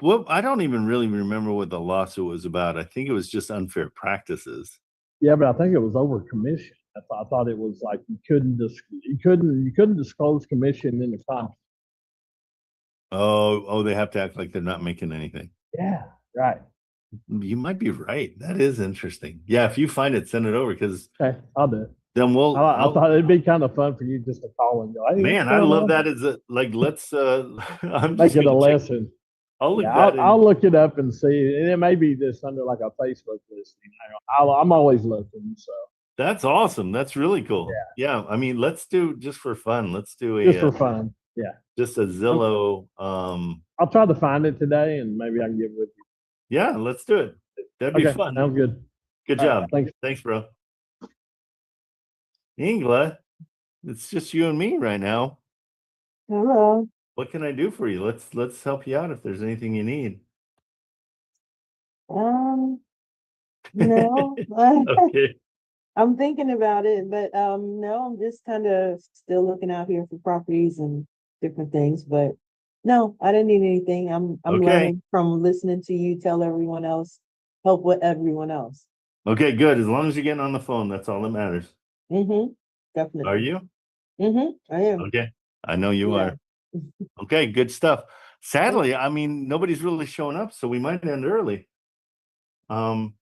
Well, I don't even really remember what the lawsuit was about. I think it was just unfair practices. Yeah, but I think it was over commission. I thought it was like you couldn't disclose commission in the contract. Oh, they have to act like they're not making anything. Yeah, right. You might be right. That is interesting. Yeah, if you find it, send it over because Okay, I'll do it. then I thought it'd be kind of fun for you just to call and go, hey, man, I love that as a like let's I'm make just it a gonna lesson. I'll look Yeah, that I'll look it up and see. And it may be just under like a Facebook listing. I'm always looking. So that's awesome. That's really cool. Yeah. I mean, let's do just for fun. Let's do just for fun. Yeah. Just a Zillow. I'll try to find it today and maybe I can get with you. Yeah, let's do it. That'd be fun. Sounds good. Good job. Right, thanks, bro. Ingla, it's just you and me right now. Hello. What can I do for you? Let's help you out if there's anything you need. No. Okay. I'm thinking about it, but no, I'm just kind of still looking out here for properties and different things. But no, I didn't need anything. I'm learning from listening to you tell everyone else, help with everyone else. Okay, good. As long as you're getting on the phone, that's all that matters. Definitely. Are you? I am. Okay. I know you are. Okay, good stuff. Sadly, I mean, nobody's really showing up, so we might end early. Unless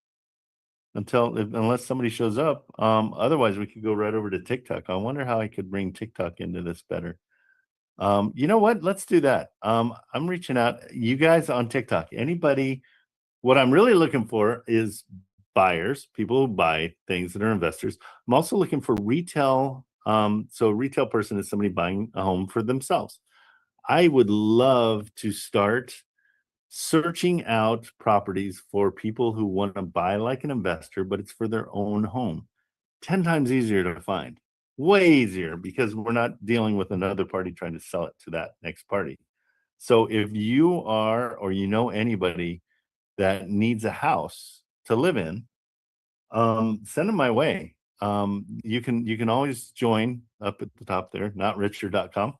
somebody shows up. Otherwise we could go right over to TikTok. I wonder how I could bring TikTok into this better. You know what? Let's do that. I'm reaching out. You guys on TikTok, anybody, what I'm really looking for is buyers, people who buy things that are investors. I'm also looking for retail. So a retail person is somebody buying a home for themselves. I would love to start searching out properties for people who want to buy like an investor, but it's for their own home. 10 times easier to find, way easier because we're not dealing with another party trying to sell it to that next party. So if you are, or you know anybody that needs a house to live in, send them my way. You can always join up at the top there, notricher.com.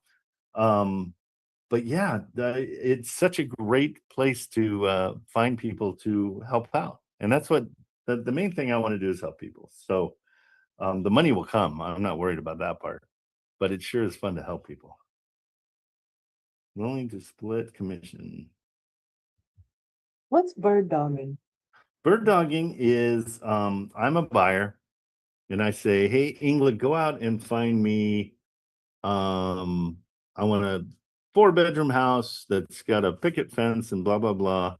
But yeah, it's such a great place to find people to help out. And that's what the main thing I want to do is help people. So the money will come. I'm not worried about that part, but it sure is fun to help people. Willing to split commission. What's bird dogging? Bird dogging is I'm a buyer and I say, hey, Ingrid, go out and find me. I want a 4-bedroom house that's got a picket fence and blah, blah, blah.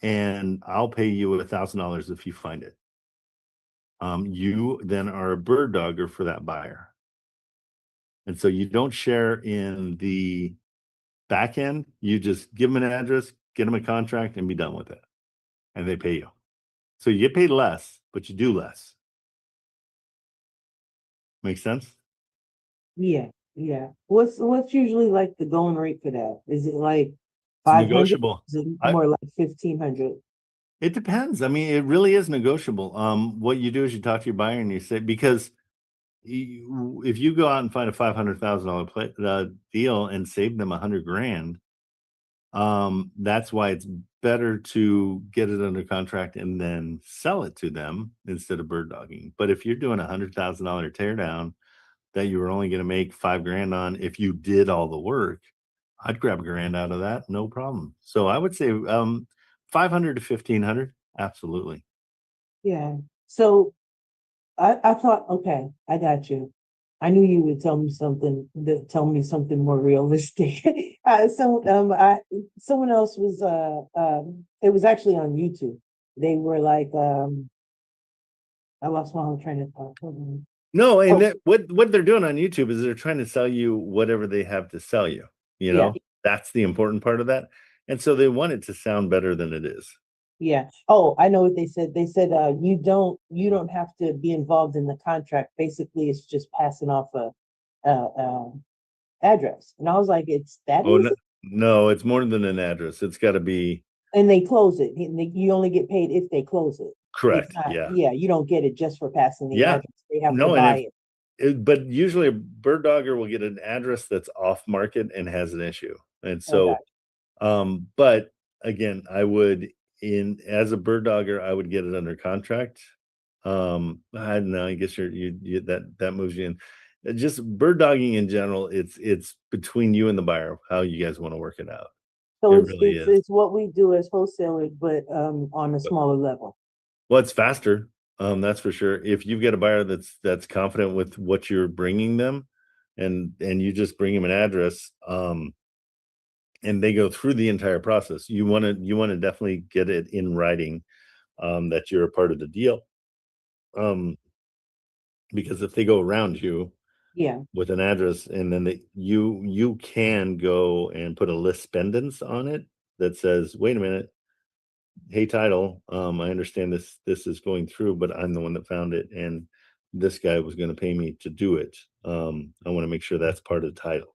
And I'll pay you $1,000 if you find it. You then are a bird dogger for that buyer. And so you don't share in the back end. You just give them an address, get them a contract, and be done with it. And they pay you. So you get paid less, but you do less. Make sense? Yeah. What's usually like the going rate for that? Is it like 500? Negotiable. Is it more like 1,500? It depends. I mean, it really is negotiable. What you do is you talk to your buyer and you say, because if you go out and find a $500,000 deal and save them $100,000, that's why it's better to get it under contract and then sell it to them instead of bird dogging. But if you're doing $100,000 tear down that you were only going to make $5,000 on, if you did all the work, I'd grab $1,000 out of that, no problem. So I would say 500 to 1,500, absolutely. Yeah. So I thought, okay, I got you. I knew you would tell me something more realistic. Someone else was it was actually on YouTube. They were like I lost my whole train of thought. No, and what they're doing on YouTube is they're trying to sell you whatever they have to sell you. You know, that's the important part of that. And so they want it to sound better than it is. Yeah. Oh, I know what they said. They said you don't have to be involved in the contract. Basically, it's just passing off a address. And I was like, it's that easy? No, it's more than an address. It's got to be. And they close it. You only get paid if they close it. Correct. Yeah. You don't get it just for passing the address. They have to buy it. But usually a bird dogger will get an address that's off market and has an issue. And so, but again, I would as a bird dogger, I would get it under contract. I don't know. I guess you that moves you in. Just bird dogging in general, it's between you and the buyer how you guys want to work it out. So It it's, really it's, is. it's what we do as wholesalers, but, on a smaller level. Well, it's faster. That's for sure. If you've got a buyer that's confident with what you're bringing them, and you just bring them an address, and they go through the entire process, you want to definitely get it in writing, that you're a part of the deal. Because if they go around you Yeah, with an address, and then you can go and put a list pendants on it that says, wait a minute, hey title, I understand this is going through, but I'm the one that found it, and this guy was going to pay me to do it. I want to make sure that's part of the title.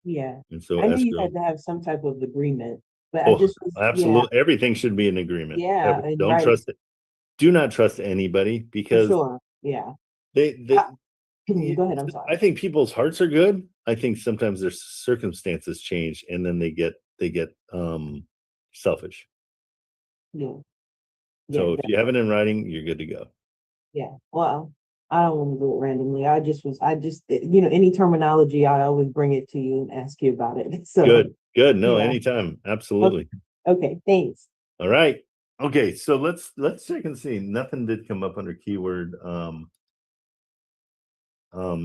yeah. And so I knew you escrow, had to have some type of agreement, but I oh, just was, yeah, absolutely, everything should be an agreement. yeah, and Don't right, trust it. Do not trust anybody, for because sure, yeah. they Go ahead, I'm I sorry. think people's hearts are good. I think sometimes their circumstances change, and then they get selfish. Yeah, yeah, So if you have it in writing, you're good to go. yeah. Well, I don't want to do it randomly. Any terminology, I always bring it to you and ask you about it. So, Good. No, yeah. anytime. Okay, Absolutely. okay, thanks. All right. Okay, so let's check and see. Nothing did come up under keyword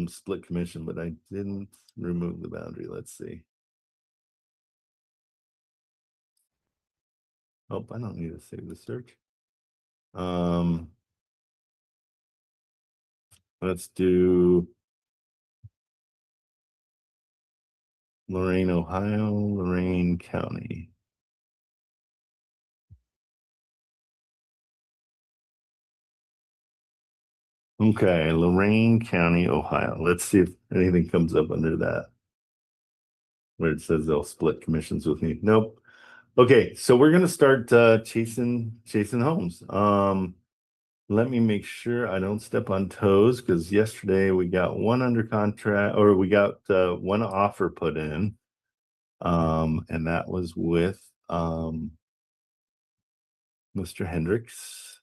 split commission, but I didn't remove the boundary. Let's see. Oh, I don't need to save the search. Let's do Lorain, Ohio, Lorain County. Okay, Lorain County, Ohio. Let's see if anything comes up under that, where it says they'll split commissions with me. Nope. Okay, so we're gonna start chasing homes. Let me make sure I don't step on toes, because yesterday we got one under contract, or we got one offer put in. And that was with Mr. Hendricks.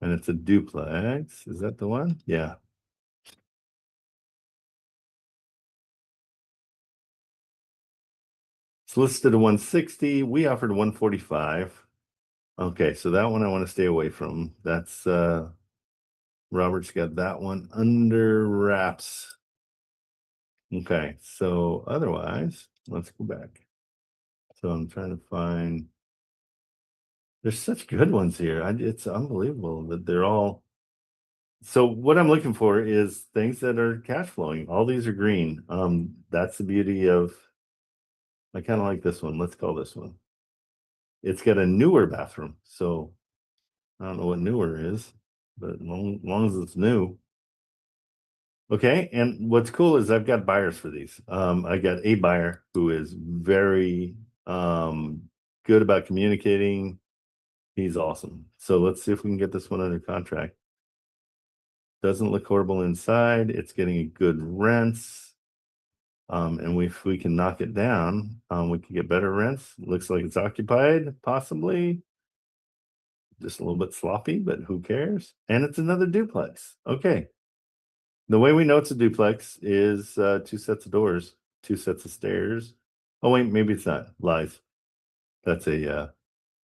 And it's a duplex. Is that the one? Yeah. It's listed at 160. We offered 145. Okay, so that one I want to stay away from. That's Robert's got that one under wraps. Okay, so otherwise, let's go back. So I'm trying to find, there's such good ones here. It's unbelievable that they're all. So what I'm looking for is things that are cash flowing. All these are green. That's the beauty of, I kind of like this one. Let's call this one. It's got a newer bathroom. So I don't know what newer is, but long as it's new. Okay, and what's cool is I've got buyers for these. I got a buyer who is very good about communicating. He's awesome. So let's see if we can get this one under contract. Doesn't look horrible inside. It's getting a good rents. And if we can knock it down, we can get better rents. Looks like it's occupied, possibly. Just a little bit sloppy, but who cares? And it's another duplex. Okay. The way we know it's a duplex is 2 sets of doors, 2 sets of stairs. Oh, wait, maybe it's not. Lies. That's a,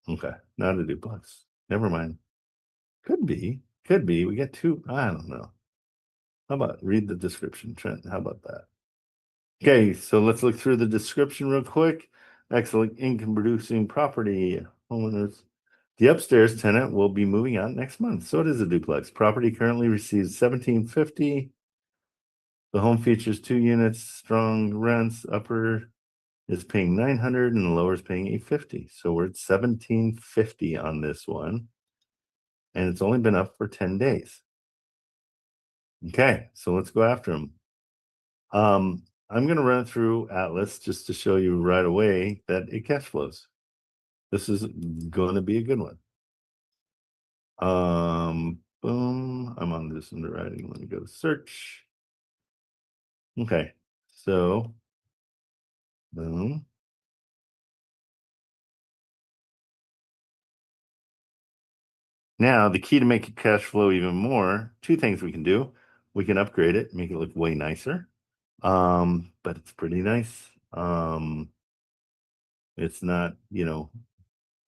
okay, not a duplex. Never mind. Could be. We got 2. I don't know. How about read the description, Trent? How about that? Okay, so let's look through the description real quick. Excellent income producing property. Homeowners. The upstairs tenant will be moving out next month. So it is a duplex. Property currently receives $1,750. The home features 2 units, strong rents. Upper is paying $900 and the lower is paying $850. So we're at $1,750 on this one. And it's only been up for 10 days. Okay, so let's go after them. I'm going to run through Atlas just to show you right away that it cash flows. This is going to be a good one. Boom. I'm on this underwriting. Let me go to search. Okay, so boom. Now the key to make it cash flow even more, two things we can do. We can upgrade it, make it look way nicer. But it's pretty nice. It's not,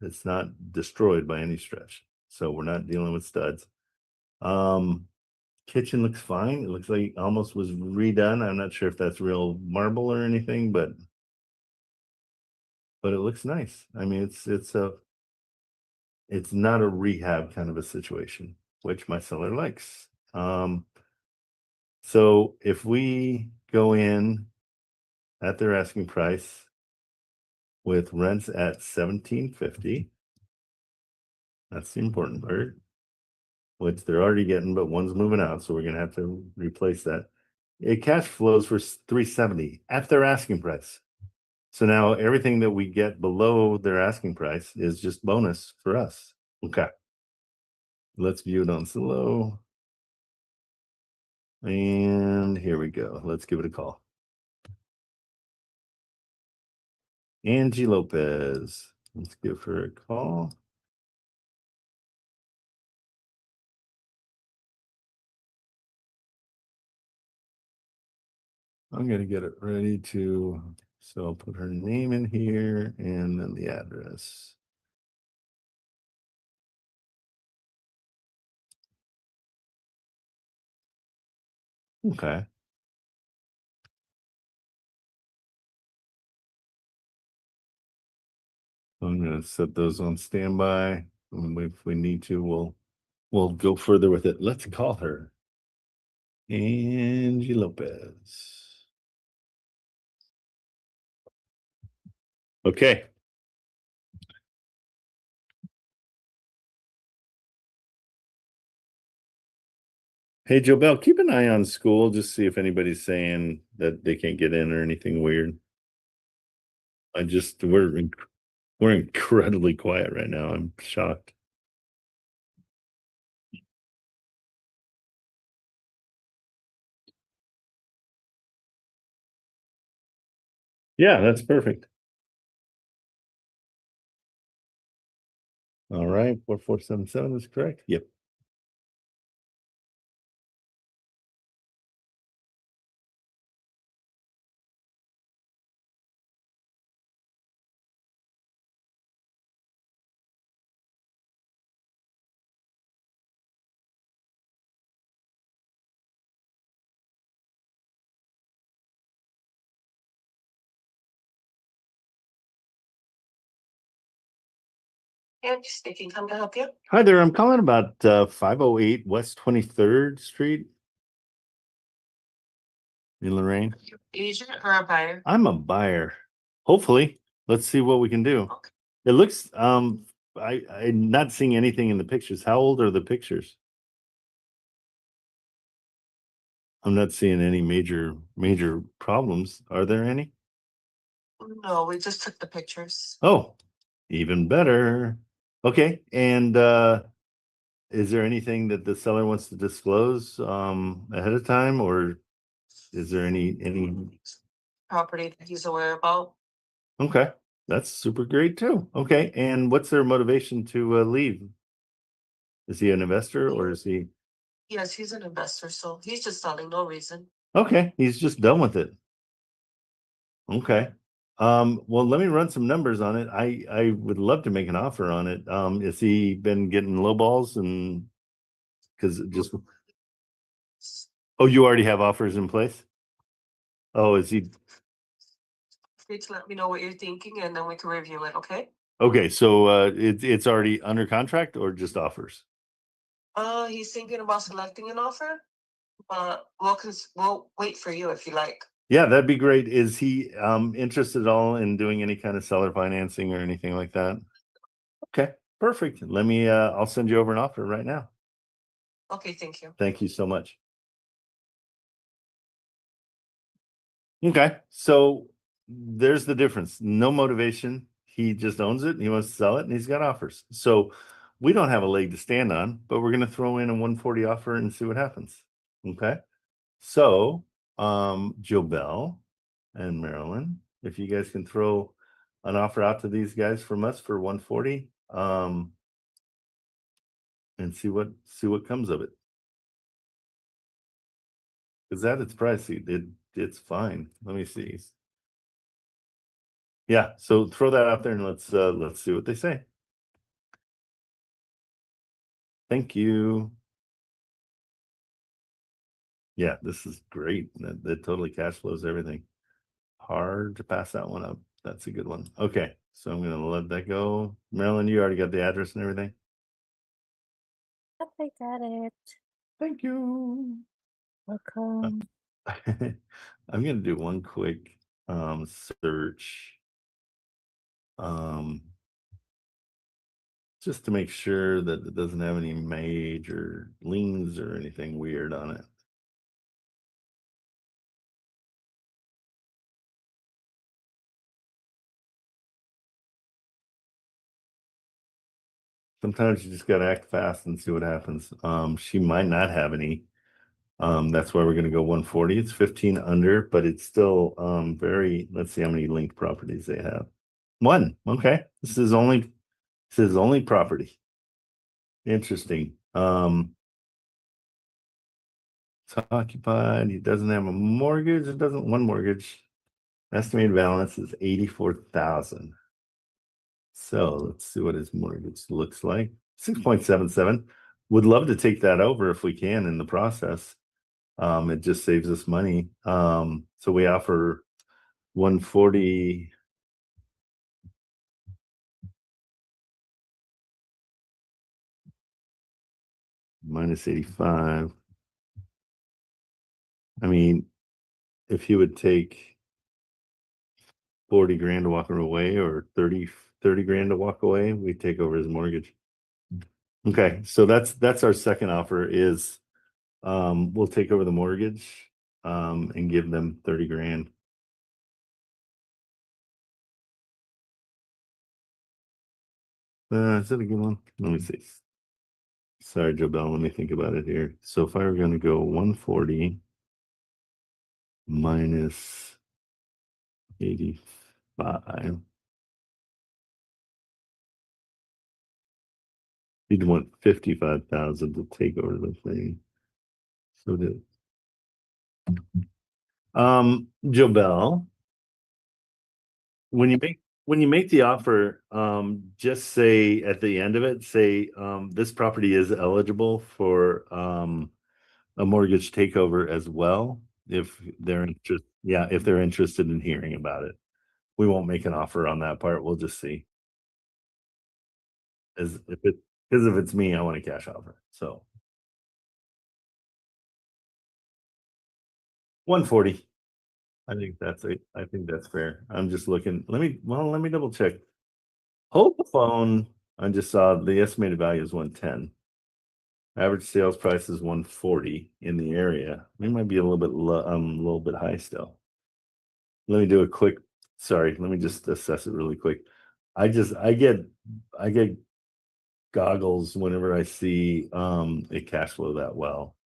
it's not destroyed by any stretch. So we're not dealing with studs. Kitchen looks fine. It looks like almost was redone. I'm not sure if that's real marble or anything, but it looks nice. I mean, it's not a rehab kind of a situation, which my seller likes. So if we go in at their asking price with rents at $1,750, that's the important part, which they're already getting, but one's moving out, so we're gonna have to replace that. It cash flows for $370 at their asking price. So now everything that we get below their asking price is just bonus for us. Okay. Let's view it on Zillow. And here we go. Let's give it a call. Angie Lopez. Let's give her a call. I'm going to get it ready to, so I'll put her name in here and then the address. Okay. I'm going to set those on standby. And if we need to, we'll go further with it. Let's call her. Angie Lopez. Okay. Hey, Joe Bell, keep an eye on school, just see if anybody's saying that they can't get in or anything weird. We're incredibly quiet right now. I'm shocked. Yeah, that's perfect. All right, 4477 is correct. Yep. Angie speaking. How can I help you? Hi there. I'm calling about 508 West 23rd Street in Lorraine. Agent or a buyer? I'm a buyer. Hopefully, let's see what we can do. Okay. It looks I'm not seeing anything in the pictures. How old are the pictures? I'm not seeing any major problems. Are there any? No, we just took the pictures. Oh, even better. Okay. And is there anything that the seller wants to disclose ahead of time, or is there any Property that he's aware about. Okay, that's super great too. Okay. And what's their motivation to leave? Is he an investor or is he Yes, he's an investor, so he's just selling, no reason. okay, he's just done with it. Okay. Well, let me run some numbers on it. I would love to make an offer on it. Has he been getting low balls and because just oh, you already have offers in place? Oh, is he Please let me know what you're thinking and then we can review it, okay? okay? So it's already under contract or just offers? He's thinking about selecting an offer, but we'll wait for you if you like. Yeah, that'd be great. Is he interested at all in doing any kind of seller financing or anything like that? Okay, perfect. Let me I'll send you over an offer right now. Okay, thank you. Thank you so much. Okay, so there's the difference. No motivation. He just owns it and he wants to sell it and he's got offers. So we don't have a leg to stand on, but we're going to throw in a 140 offer and see what happens. Okay. So, Joe Bell and Marilyn, if you guys can throw an offer out to these guys from us for 140, and see what comes of it. Because that it's pricey. It's fine. Let me see. Yeah, so throw that out there and let's see what they say. Thank you. Yeah, this is great. That totally cash flows everything. Hard to pass that one up. That's a good one. Okay, so I'm gonna let that go. Marilyn, you already got the address and everything? Yep, I got it. Thank you. Welcome. I'm gonna do one quick search. Just to make sure that it doesn't have any major liens or anything weird on it. Sometimes you just gotta act fast and see what happens. She might not have any. That's why we're gonna go 140. It's 15 under, but it's still very, let's see how many linked properties they have. One. Okay. This is only property. Interesting. It's occupied. He doesn't have a mortgage. It doesn't one mortgage. Estimated balance is 84,000. So let's see what his mortgage looks like. 6.77. Would love to take that over if we can in the process. It just saves us money. So we offer 140. Minus 85. I mean, if he would take 40 grand to walk away or 30 grand to walk away, we take over his mortgage. Okay, so that's our second offer is we'll take over the mortgage and give them 30 grand. Is that a good one? Let me see. Sorry, Joe Bell, let me think about it here. So if I were going to go 140 minus 85, you'd want 55,000 to take over the thing. So Joe Bell, when you make the offer, just say at the end of it, say this property is eligible for a mortgage takeover as well if they're interested in hearing about it. We won't make an offer on that part. We'll just see. Because if it's me, I want a cash offer. So 140. I think that's fair. I'm just looking. Let me double check. Hold the phone. I just saw the estimated value is 110. Average sales price is 140 in the area. We might be a little bit high still. Let me do a quick. Sorry, let me just assess it really quick. I get goggles whenever I see a cash flow that well.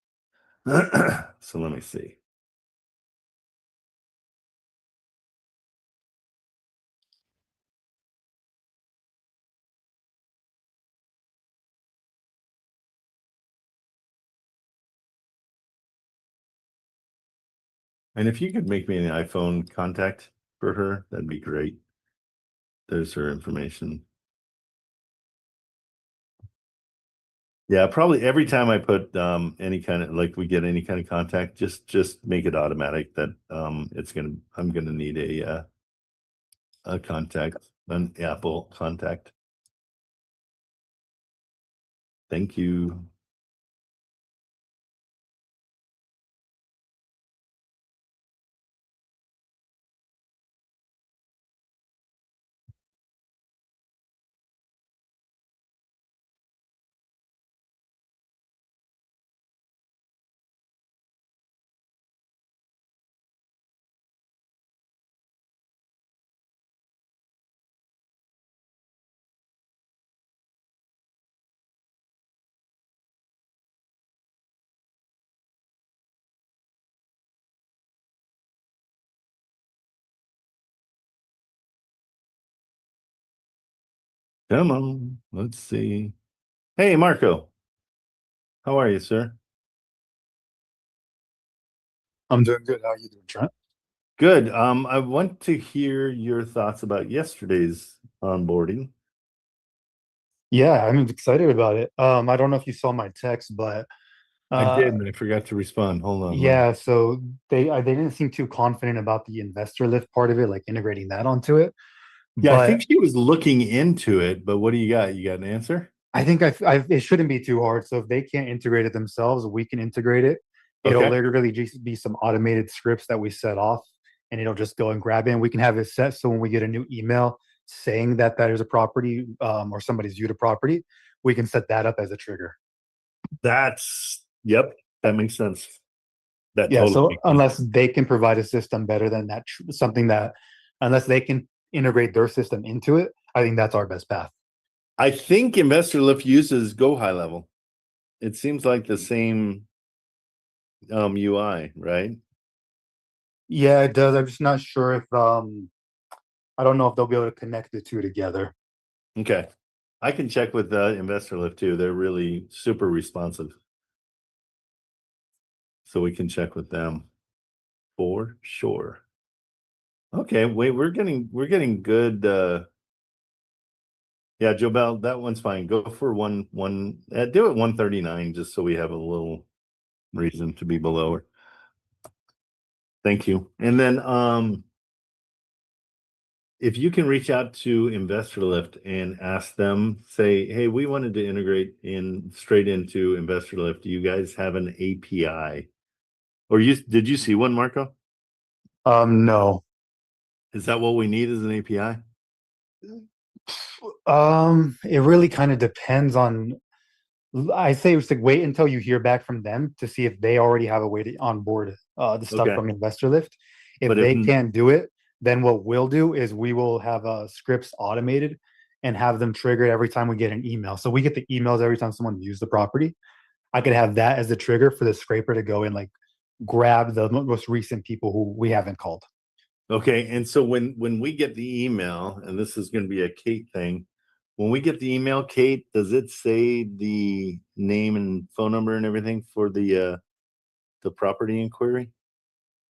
So let me see. And if you could make me an iPhone contact for her, that'd be great. There's her information. Yeah, probably every time I put any kind of like we get any kind of contact, just make it automatic that I'm gonna need a contact, an Apple contact. Thank you. Come on, let's see. Hey, Marco. How are you, sir? I'm doing good. How are you doing, Trent? Good. I want to hear your thoughts about yesterday's onboarding. Yeah, I'm excited about it. I don't know if you saw my text, but I did, and I forgot to respond. Hold on. yeah, so they didn't seem too confident about the investor lift part of it, like integrating that onto it. Yeah, I But think she was looking into it, but what do you got? You got an answer? I think it shouldn't be too hard. So if they can't integrate it themselves, we can integrate it. It'll Okay. literally just be some automated scripts that we set off, and it'll just go and grab it. And we can have it set so when we get a new email saying that that is a property, or somebody's viewed a property, we can set that up as a trigger. Yep, that makes sense. That Yeah, totally so makes sense. unless they can provide a system better than that, something that, unless they can integrate their system into it, I think that's our best path. I think Investor Lift uses Go High Level. It seems like the same UI, right? Yeah, it does. I'm just not sure if I don't know if they'll be able to connect the two together. Okay. I can check with Investor Lift too. They're really super responsive. So we can check with them for sure. Okay, wait, we're getting good. Yeah, Joe Bell, that one's fine. Go for one do it 139 just so we have a little reason to be below her. Thank you. And then if you can reach out to Investor Lift and ask them, say, hey, we wanted to integrate in straight into Investor Lift. Do you guys have an API? Or did you see one, Marco? No. Is that what we need as an API? It really kind of depends on. I say it's like wait until you hear back from them to see if they already have a way to onboard the stuff Okay. from Investor Lift. If But they can't do it, then what we'll do is we will have scripts automated and have them triggered every time we get an email. So we get the emails every time someone views the property. I could have that as the trigger for the scraper to go and like grab the most recent people who we haven't called. Okay, and so when we get the email, and this is going to be a Kate thing, when we get the email, Kate, does it say the name and phone number and everything for the property inquiry?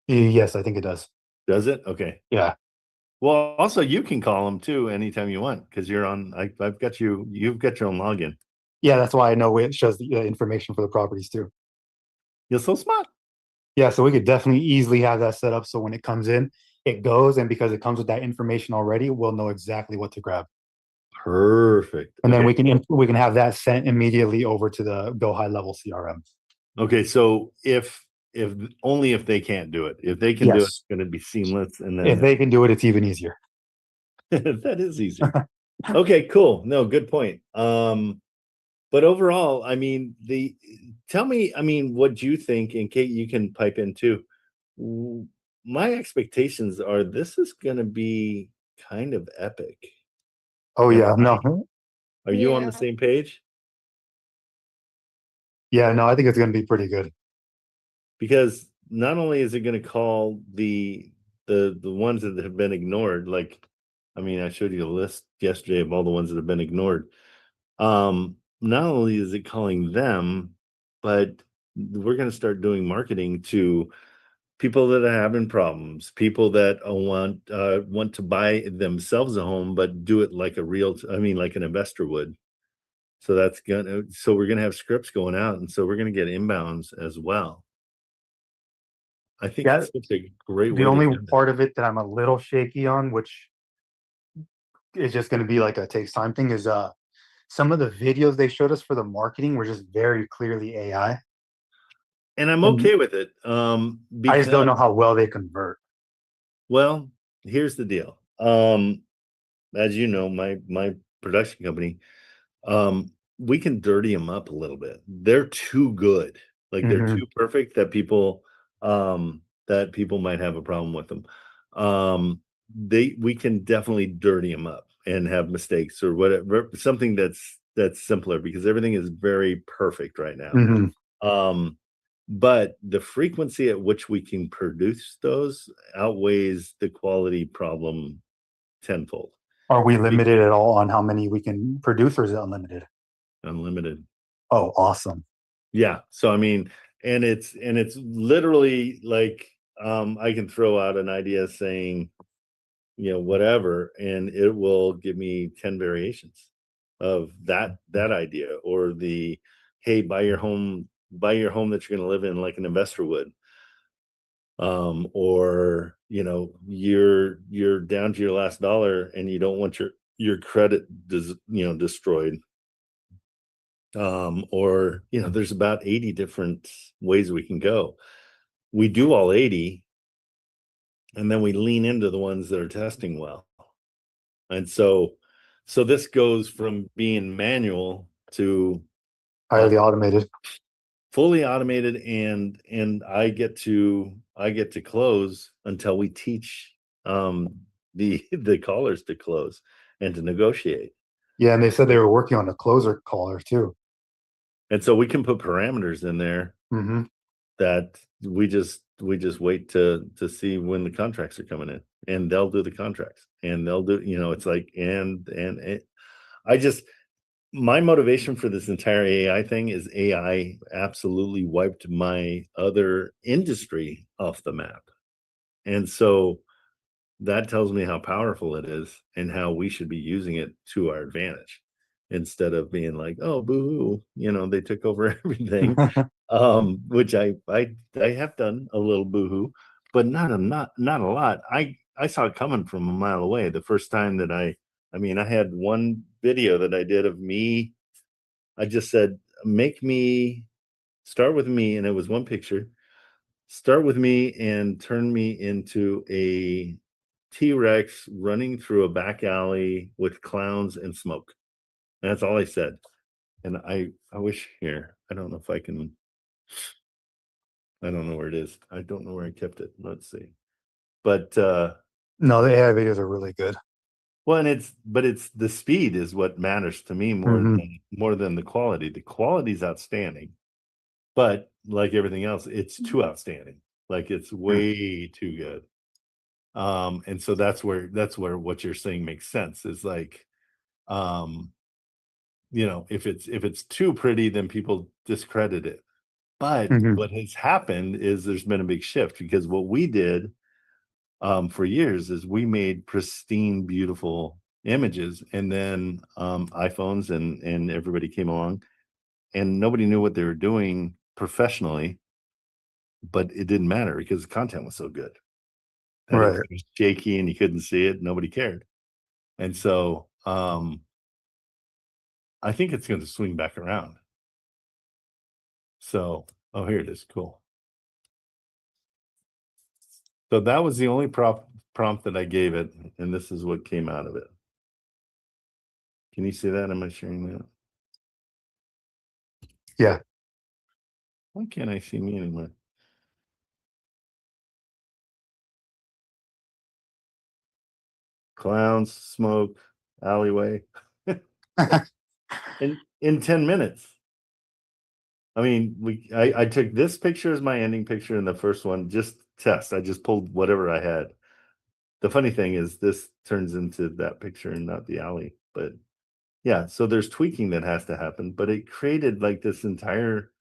Yes, I think it does. Does it? Okay. Yeah. Well, also you can call them too anytime you want because you're on. I've got you. You've got your own login. Yeah, that's why I know it shows the information for the properties too. You're so smart. Yeah, so we could definitely easily have that set up so when it comes in, it goes, and because it comes with that information already, we'll know exactly what to grab. Perfect. And then Okay. we can have that sent immediately over to the Go High Level CRM. Okay, so if only if they can't do it. If they can do it, Yes. it's going to be seamless. And If then they can do it, it's even easier. that is easy. Okay, cool. No, good point. But overall, I mean, tell me, I mean, what you think, and Kate, you can pipe in too. My expectations are this is going to be kind of epic. Oh Am yeah, I- no. Are you on Yeah. the same page? Yeah, no, I think it's gonna be pretty good. Because not only is it going to call the ones that have been ignored, like, I mean, I showed you a list yesterday of all the ones that have been ignored. Not only is it calling them, but we're going to start doing marketing to people that are having problems, people that want to buy themselves a home, but do it like like an investor would. So we're gonna have scripts going out, and so we're gonna get inbounds as well. I think Yeah, it's such a great way the to only do it. part of it that I'm a little shaky on, which is just gonna be like a takes time thing, is some of the videos they showed us for the marketing were just very clearly AI. And I'm And okay with it. I just don't know Because, how well they convert. well, here's the deal. As you know, my production company, we can dirty them up a little bit. They're too good. Like they're Mhm. too perfect that people might have a problem with them. We can definitely dirty them up and have mistakes or whatever, something that's simpler because everything is very perfect right now. Mhm. But the frequency at which we can produce those outweighs the quality problem tenfold. Are we limited at all on how many we can produce, or is it unlimited? unlimited. Oh, awesome. Yeah. So I mean, and it's literally like I can throw out an idea saying, whatever, and it will give me 10 variations of that idea, or the, hey, buy your home that you're going to live in like an investor would. Or you're down to your last dollar and you don't want your credit destroyed. Or there's about 80 different ways we can go. We do all 80, and then we lean into the ones that are testing well. And so this goes from being manual to Highly automated. fully automated, and I get to close until we teach the callers to close and to negotiate. Yeah, and they said they were working on a closer caller too. And so we can put parameters in there Mm-hmm. that we just wait to see when the contracts are coming in, and they'll do the contracts, and they'll do, it's like, my motivation for this entire AI thing is AI absolutely wiped my other industry off the map. And so that tells me how powerful it is and how we should be using it to our advantage, instead of being like, oh, boo-hoo, they took over everything. Which I have done a little boohoo, but not a lot. I saw it coming from a mile away. The first time that I had one video that I did of me. I just said, start with me, and it was one picture. Start with me and turn me into a T-Rex running through a back alley with clowns and smoke. And that's all I said. And I wish here, I don't know if I can. I don't know where it is. I don't know where I kept it. Let's see. But No, the AI videos are really good. well, and it's the speed is what matters to me more than the quality. The quality is outstanding, but like everything else, it's too outstanding. Like it's way too good. And so that's where what you're saying makes sense. Is like, if it's too pretty, then people discredit it. But what has happened is there's been a big shift, because what we did for years is we made pristine, beautiful images, and then iPhones and everybody came along, and nobody knew what they were doing professionally, but it didn't matter because the content was so good. That Right. it was shaky and you couldn't see it. Nobody cared. And so I think it's going to swing back around. So, oh, here it is. Cool. So that was the only prompt that I gave it, and this is what came out of it. Can you see that? Am I sharing that? Yeah. Why can't I see me anymore? Clowns, smoke, alleyway. in 10 minutes. I mean, I took this picture as my ending picture, and the first one, just test. I just pulled whatever I had. The funny thing is this turns into that picture and not the alley. But yeah, so there's tweaking that has to happen, but it created like this entire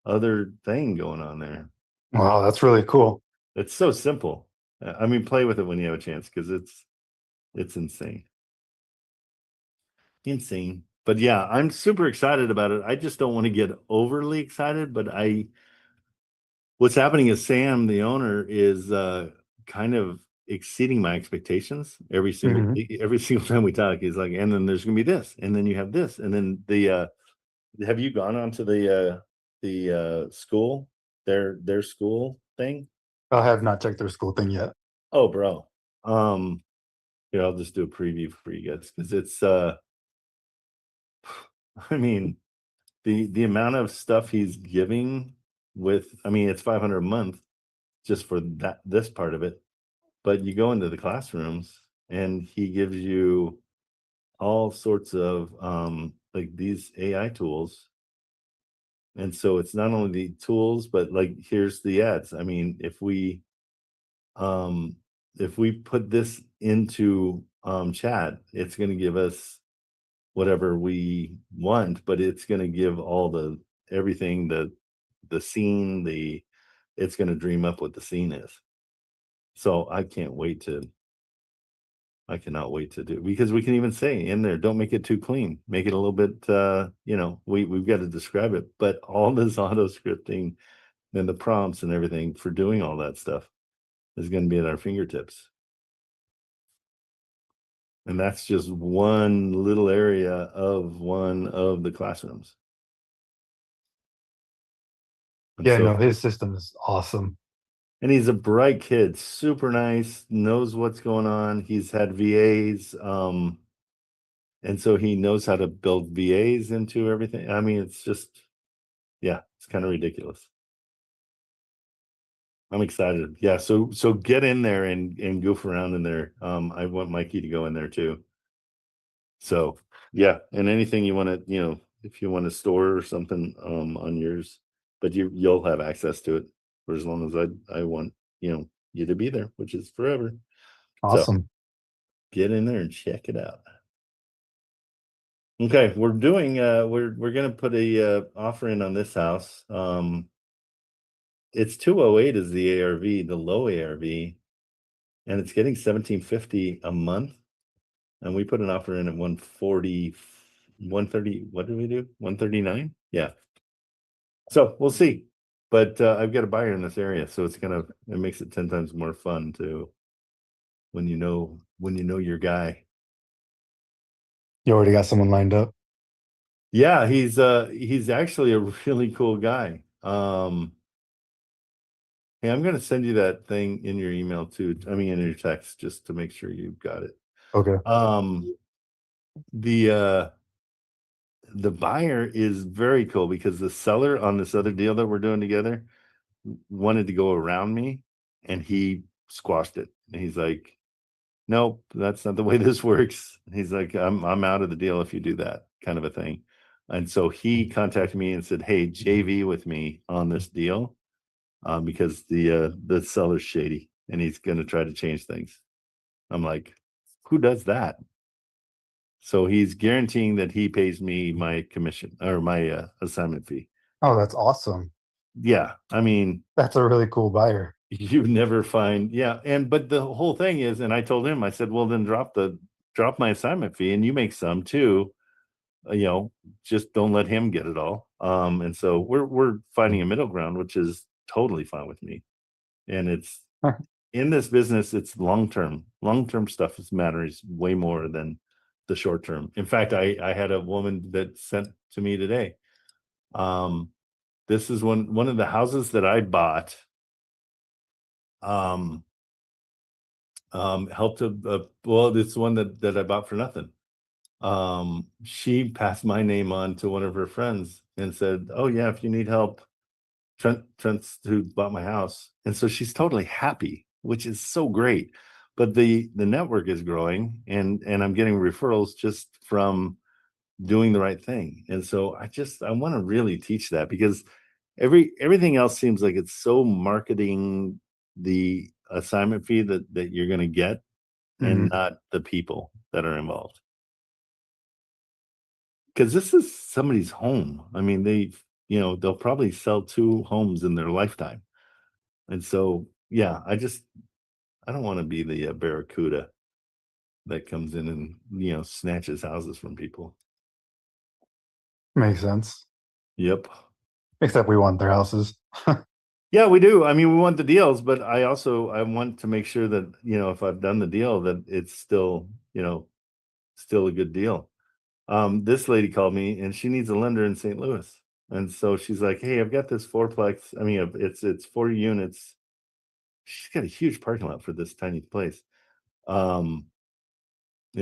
other thing going on there. Wow, that's really cool. It's so simple. I mean, play with it when you have a chance, because it's insane. Insane. But yeah, I'm super excited about it. I just don't want to get overly excited, but what's happening is Sam, the owner, is kind of exceeding my expectations every single time we talk. He's like, and then there's gonna be this, and then you have this, and then have you gone on to the school, their school thing? I have not checked their school thing yet. Oh, bro. Here, I'll just do a preview for you guys, because it's I mean, the amount of stuff he's giving it's $500 a month just for this part of it. But you go into the classrooms and he gives you all sorts of like these AI tools. And so it's not only the tools, but like, here's the ads. I mean, if we put this into chat, it's going to give us whatever we want, but it's going to give all the everything, the scene, it's going to dream up what the scene is. So I cannot wait to do, because we can even say in there, don't make it too clean, make it a little bit, we've got to describe it, but all this auto scripting and the prompts and everything for doing all that stuff is going to be at our fingertips. And that's just one little area of one of the classrooms. And Yeah, so- no, his system is awesome. And he's a bright kid, super nice, knows what's going on. He's had VAs, and so he knows how to build VAs into everything. I mean, it's just, yeah, it's kind of ridiculous. I'm excited. Yeah, so get in there and goof around in there. I want Mikey to go in there too. So yeah, and anything you want to, if you want to store or something on yours, but you'll have access to it for as long as I want, you to be there, which is forever. Awesome. Get in there and check it out. Okay, we're doing we're gonna put a offer in on this house. It's 208 is the ARV, the low ARV, and it's getting 1750 a month. And we put an offer in at 140, 130. What did we do? 139? Yeah. So we'll see. But I've got a buyer in this area, so it makes it 10 times more fun to when you know your guy. You already got someone lined up. Yeah, he's actually a really cool guy. Hey, I'm gonna send you that thing in your email too. I mean, in your text, just to make sure you've got it. Okay. The buyer is very cool because the seller on this other deal that we're doing together wanted to go around me, and he squashed it. And he's like, nope, that's not the way this works. He's like, I'm out of the deal if you do that, kind of a thing. And so he contacted me and said, hey, JV with me on this deal, because the seller's shady and he's going to try to change things. I'm like, who does that? So he's guaranteeing that he pays me my commission or my assignment fee. Oh, that's awesome. Yeah, I mean, That's a really cool buyer. you never find, yeah. But the whole thing is, and I told him, I said, well, then drop my assignment fee and you make some too. Just don't let him get it all. And so we're finding a middle ground, which is totally fine with me. And it's in this business, it's long-term stuff matters way more than the short term. In fact, I had a woman that sent to me today. This is one of the houses that I bought. Helped well, it's one that I bought for nothing. She passed my name on to one of her friends and said, oh yeah, if you need help, Trent's who bought my house. And so she's totally happy, which is so great. But the network is growing and I'm getting referrals just from doing the right thing. And so I want to really teach that, because everything else seems like it's so marketing the assignment fee that you're going to get and not the people that are involved. Because this is somebody's home. I mean, they'll probably sell 2 homes in their lifetime. And so, yeah, I don't want to be the barracuda that comes in and, snatches houses from people. Makes sense. Yep. Except we want their houses. Yeah, we do. I mean, we want the deals, but I want to make sure that, if I've done the deal, that it's still, still a good deal. This lady called me and she needs a lender in St. Louis. And so she's like, hey, I've got this 4-plex. I mean, it's 40 units. She's got a huge parking lot for this tiny place in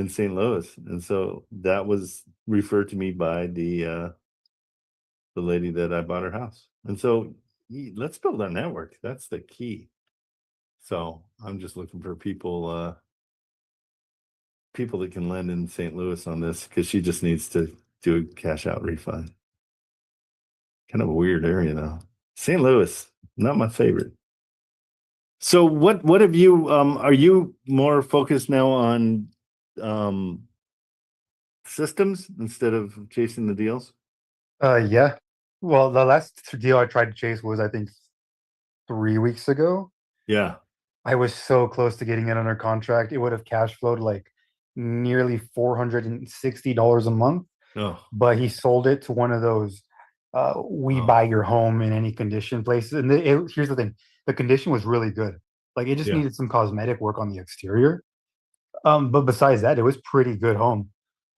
St. Louis. And so that was referred to me by the lady that I bought her house. And so let's build our network. That's the key. So I'm just looking for people that can lend in St. Louis on this, because she just needs to do a cash out refi. Kind of a weird area though. St. Louis, not my favorite. So what have you, are you more focused now on systems instead of chasing the deals? Yeah. Well, the last deal I tried to chase was, I think, 3 weeks ago. Yeah. I was so close to getting it under contract. It would have cash flowed like nearly $460 a month, Oh, but he sold it to one of those we Oh. buy your home in any condition places. And here's the thing, the condition was really good. Like it just Yeah. needed some cosmetic work on the exterior. But besides that, it was pretty good home.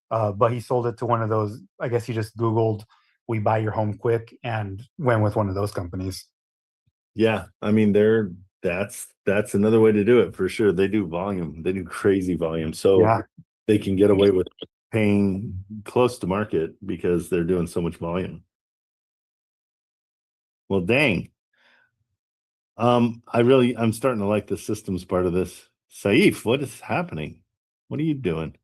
But he sold it to one of those, I guess he just Googled we buy your home quick and went with one of those companies. yeah. I mean, that's another way to do it for sure. They do volume. They do crazy volume. So Yeah. they can get away with paying close to market because they're doing so much volume. Well, dang. I'm starting to like the systems part of this. Saif, what is happening? What are you doing?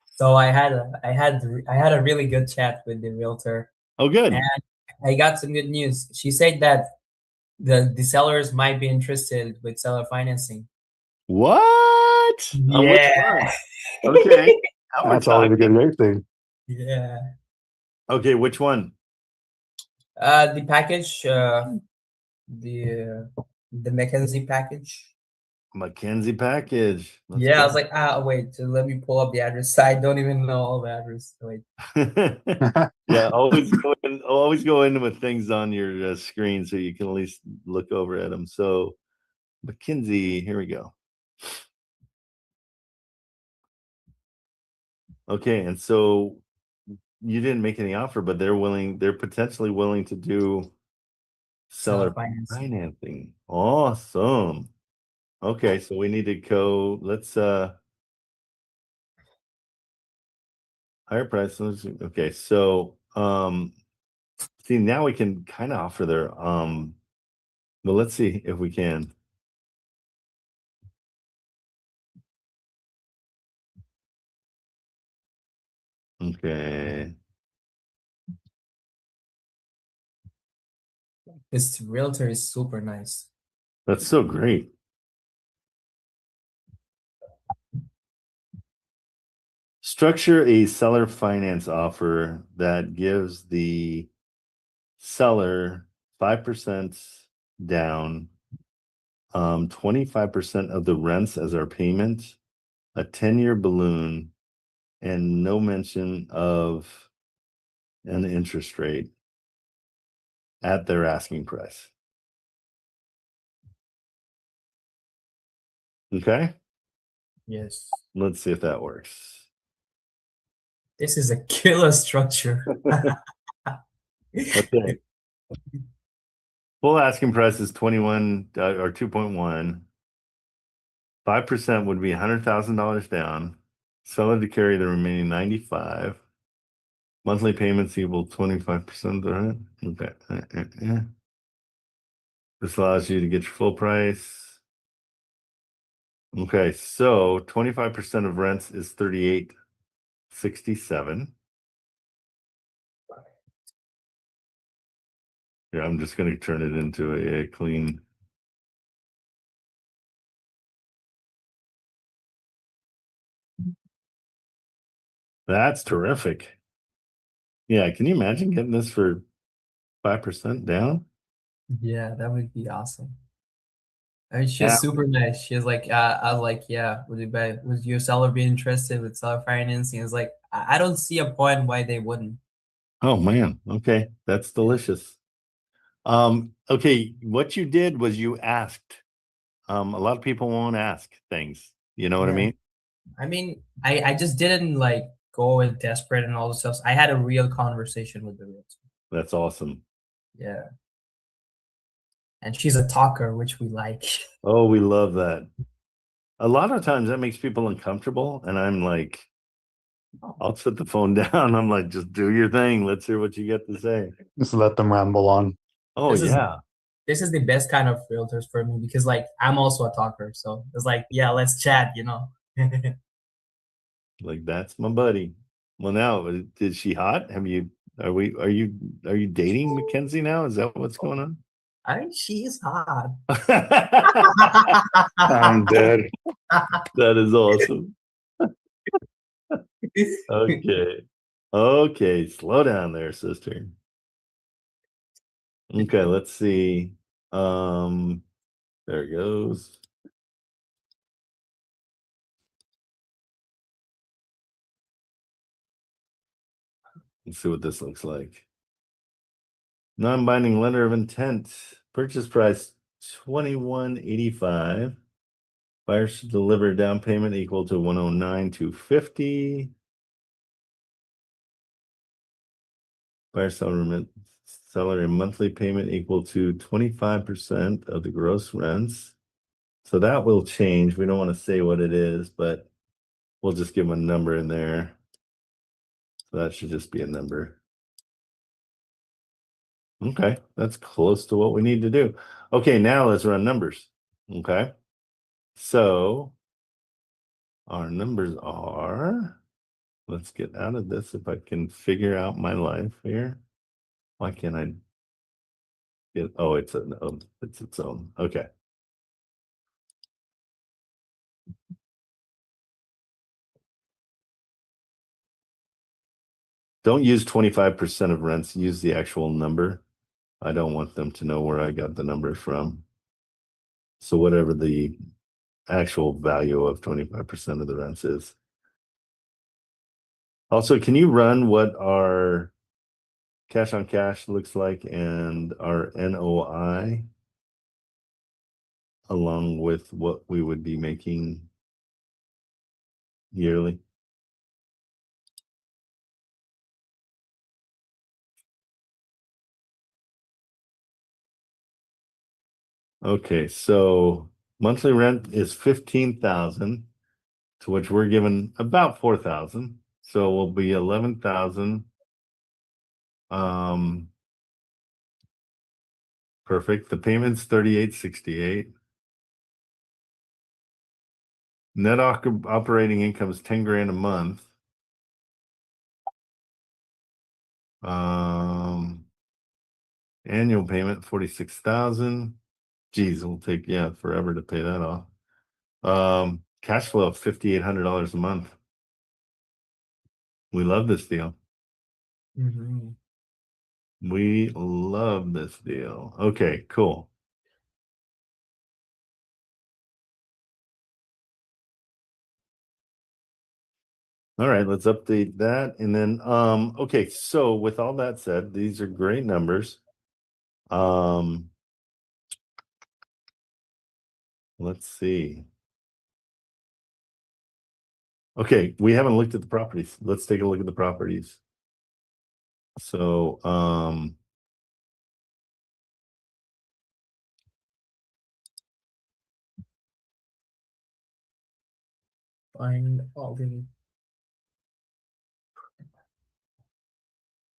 So I had a really good chat with the realtor, Oh, good. and I got some good news. She said that the sellers might be interested with seller financing. What? On which Yeah. one? Okay. Now we're That's always a talking. good thing. Yeah. Okay, which one? The package, the Mackenzie package. Mackenzie package. Let's Yeah, I go. was like, wait, so let me pull up the address. I don't even know all the address. Wait. Yeah, always go in with things on your screen so you can at least look over at them. So McKinsey, here we go. Okay, and so you didn't make any offer, but they're potentially willing to do seller financing. Awesome. Okay, so we need to go, let's higher price. Okay, so see, now we can kind of offer their well, let's see if we can. Okay. This realtor is super nice. That's so great. Structure a seller finance offer that gives the seller 5% down, 25% of the rents as our payment, a 10-year balloon, and no mention of an interest rate at their asking price. Okay, Yes. let's see if that works. This is a killer structure. Okay. Full asking price is 21 or 2.1. 5% would be $100,000 down. Seller to carry the remaining 95. Monthly payments equal 25% of the rent. Okay. This allows you to get your full price. Okay, so 25% of rents is $38.67. Yeah, I'm just going to turn it into a clean. That's terrific. Yeah, can you imagine getting this for 5% down? Yeah, that would be awesome. I mean, she's Yeah. super nice. She was like, I was like, yeah, would your seller be interested with seller financing? It's like, I don't see a point why they wouldn't. Oh man, okay, that's delicious. Okay, what you did was you asked. A lot of people won't ask things. You know what I Yeah. mean? I mean, I just didn't like go in desperate and all the stuff. I had a real conversation with the realtor. That's awesome. Yeah. And she's a talker, which we like. Oh, we love that. A lot of times that makes people uncomfortable, and I'm like, I'll set the phone down. I'm like, just do your thing. Let's hear what you get to say. Just let them ramble on. Oh This is- yeah. This is the best kind of realtors for me because like I'm also a talker. So it's like, yeah, let's chat, you know. Like that's my buddy. Well, now is she hot? Are you dating Mackenzie now? Is that what's going on? I mean, she's hot. I'm dead. That is awesome. Okay. Okay, slow down there, sister. Okay, let's see. There it goes. Let's see what this looks like. Non-binding letter of intent, purchase price 2185. Buyers should deliver down payment equal to 109,250. Buyer seller and monthly payment equal to 25% of the gross rents. So that will change. We don't want to say what it is, but we'll just give them a number in there. So that should just be a number. Okay, that's close to what we need to do. Okay, now let's run numbers. Okay. So our numbers are, let's get out of this if I can figure out my life here. Why can't I get, oh, it's its own. Okay. Don't use 25% of rents, use the actual number. I don't want them to know where I got the number from. So whatever the actual value of 25% of the rents is. Also, can you run what our cash on cash looks like and our NOI along with what we would be making yearly? Okay, so monthly rent is 15,000, to which we're given about 4,000. So we'll be 11,000. Perfect. The payment's 3868. Net operating income is 10 grand a month. Annual payment 46,000. Geez, it'll take forever to pay that off. Cash flow of $5,800 a month. We love this deal. Mhm. We love this deal. Okay, cool. All right, let's update that. And then okay, so with all that said, these are great numbers. Let's see. Okay, we haven't looked at the properties. Let's take a look at the properties. So Find all the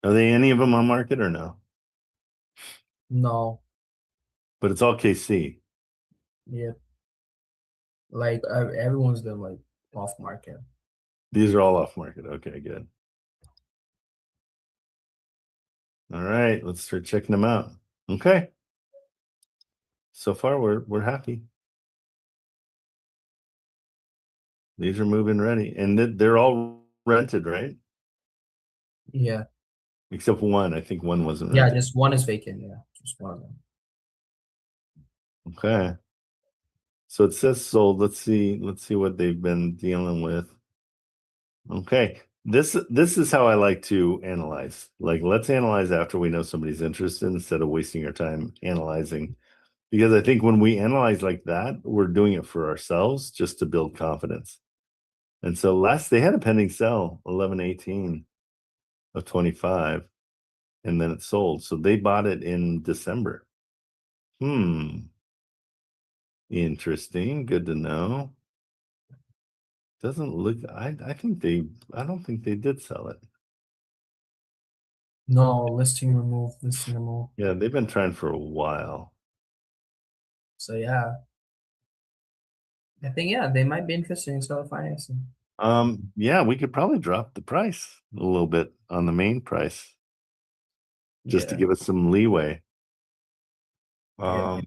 are they any of them on market or no? no, But it's all KC. yeah, like everyone's been like off market. These are all off market. Okay, good. All right, let's start checking them out. Okay. So far we're happy. These are moving ready. And they're all rented, right? Yeah, Except one. I think one wasn't yeah, rented. just one is vacant. Yeah, just one of them. Okay. So it says sold. Let's see what they've been dealing with. Okay. This is how I like to analyze. Like, let's analyze after we know somebody's interested instead of wasting our time analyzing. Because I think when we analyze like that, we're doing it for ourselves just to build confidence. And so they had a pending sell 11/18 of 25, and then it sold. So they bought it in December. Interesting. Good to know. Doesn't look, I don't think they did sell it. No, listing removed, listing removed. Yeah, they've been trying for a while. So yeah, I think they might be interested in seller financing. Yeah, we could probably drop the price a little bit on the main price just to Yeah. give us some leeway. Yeah.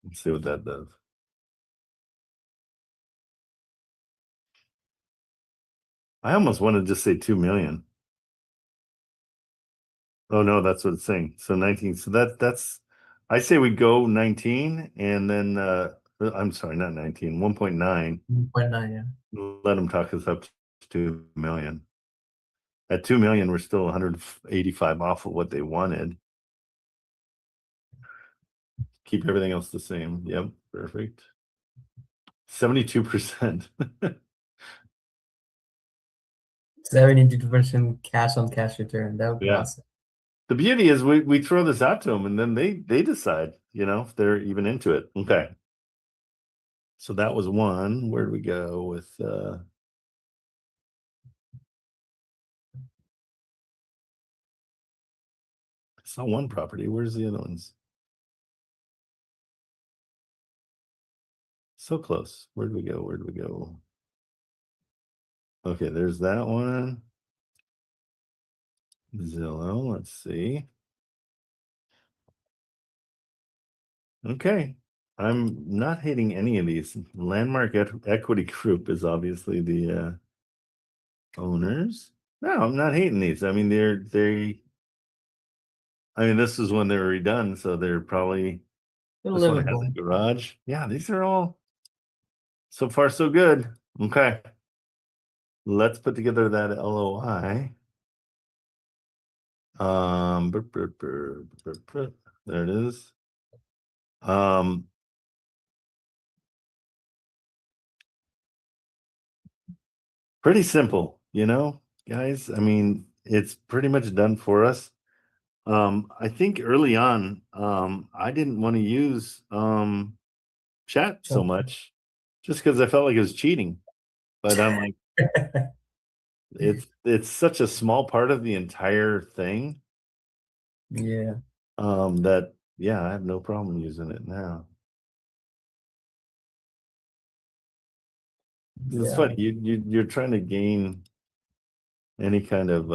Let's see what that does. I almost want to just say 2 million. Oh no, that's what it's saying. So 19. So that's I say we go 19 and then I'm sorry, not 19, 1.9. 1.9, yeah. Let them talk us up to 2 million. At 2 million, we're still 185 off of what they wanted. Keep everything else the same. Yep, perfect. 72%. 72% cash on cash return. That would be Yeah. awesome. The beauty is we throw this out to them and then they decide, you know, if they're even into it. Okay. So that was one. Where do we go with I saw one property. Where's the other ones? So close. Where do we go? Where do we go? Okay, there's that one. Zillow, let's see. Okay. I'm not hitting any of these. Landmark Equity Group is obviously the owners. No, I'm not hating these. I mean, I mean, this is when they were redone, so they're probably They're this one has livable. a garage. Yeah, these are all so far so good. Okay. Let's put together that LOI. There it is. Pretty simple, you know, guys. I mean, it's pretty much done for us. I think early on, I didn't want to use chat so Okay. much just because I felt like it was cheating. But I'm like, it's such a small part of the entire thing. Yeah. That yeah, I have no problem using it now. It's Yeah. funny, you're trying to gain any kind of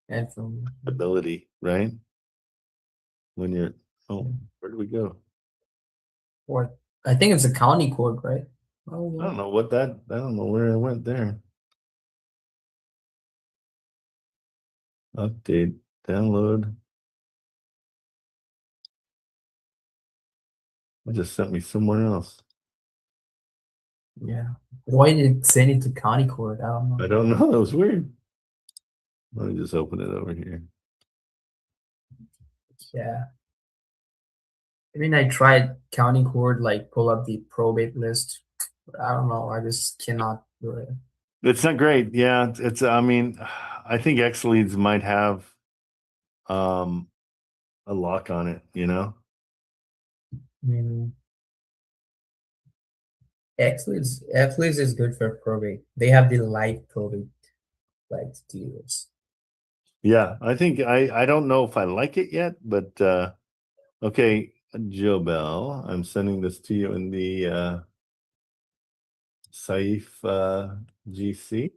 And from ability, right? When you're where do we go? what I think it's a county court, right? Oh, I don't know what that I don't know where I went there. Update, download. It just sent me somewhere else. yeah. Why did it send it to county court? I don't know. I don't know. That was weird. Let me just open it over here. Yeah. I mean, I tried county court, like pull up the probate list. I don't know. I just cannot do it. It's not great. Yeah, it's I mean, I think X leads might have a lock on it, you know. X-Leads is good for probate. They have the live probate like deals. Yeah, I think I don't know if I like it yet, but okay, Jobel, I'm sending this to you in the Saif GC.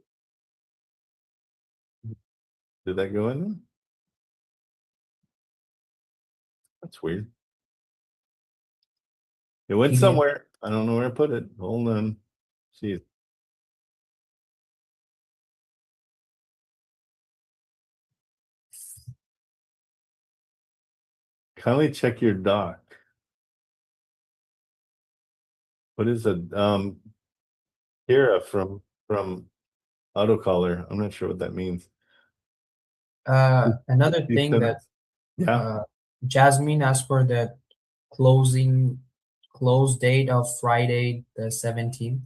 Did that go in? That's weird. It went PDF. somewhere. I don't know where I put it. Hold on. See. Kindly check your doc. What is it? Kira from Autocaller. I'm not sure what that means. Another You thing sent that it? Yeah. Jasmine asked for the close date of Friday the 17th.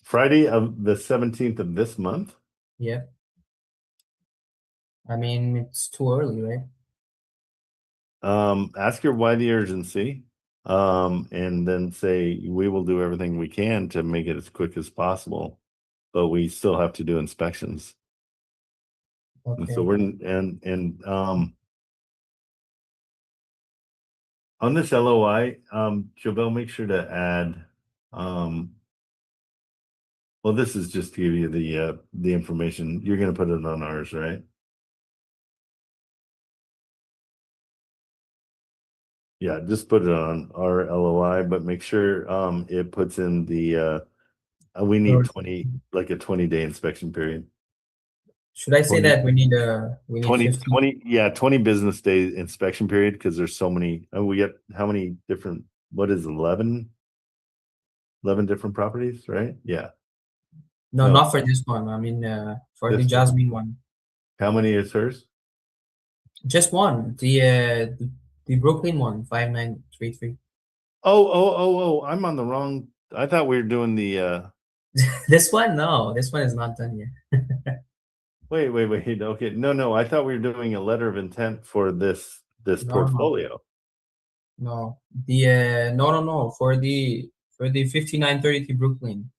Friday of the 17th of this month. Yeah. I mean, it's too early, right? Ask her why the urgency. And then say we will do everything we can to make it as quick as possible, but we still have to do inspections. And so Okay. we're on this LOI, Jobel, make sure to add well, this is just to give you the information. You're gonna put it on ours, right? Yeah, just put it on our LOI, but make sure it puts in the we need 20, like a 20-day inspection period. Should I say 20 that we need 20, 15? 20, yeah, 20 business day inspection period because there's so many. We get how many different, what is 11 different properties, right? Yeah. No, No. not for this one. I mean, for the This one. Jasmine one. How many is hers? Just one. The Brooklyn one, 5933. Oh, I'm on the wrong. I thought we were doing the This one, no, this one is not done yet. wait. Okay. No. I thought we were doing a letter of intent for this No. portfolio. No, no. For the 5933 Brooklyn.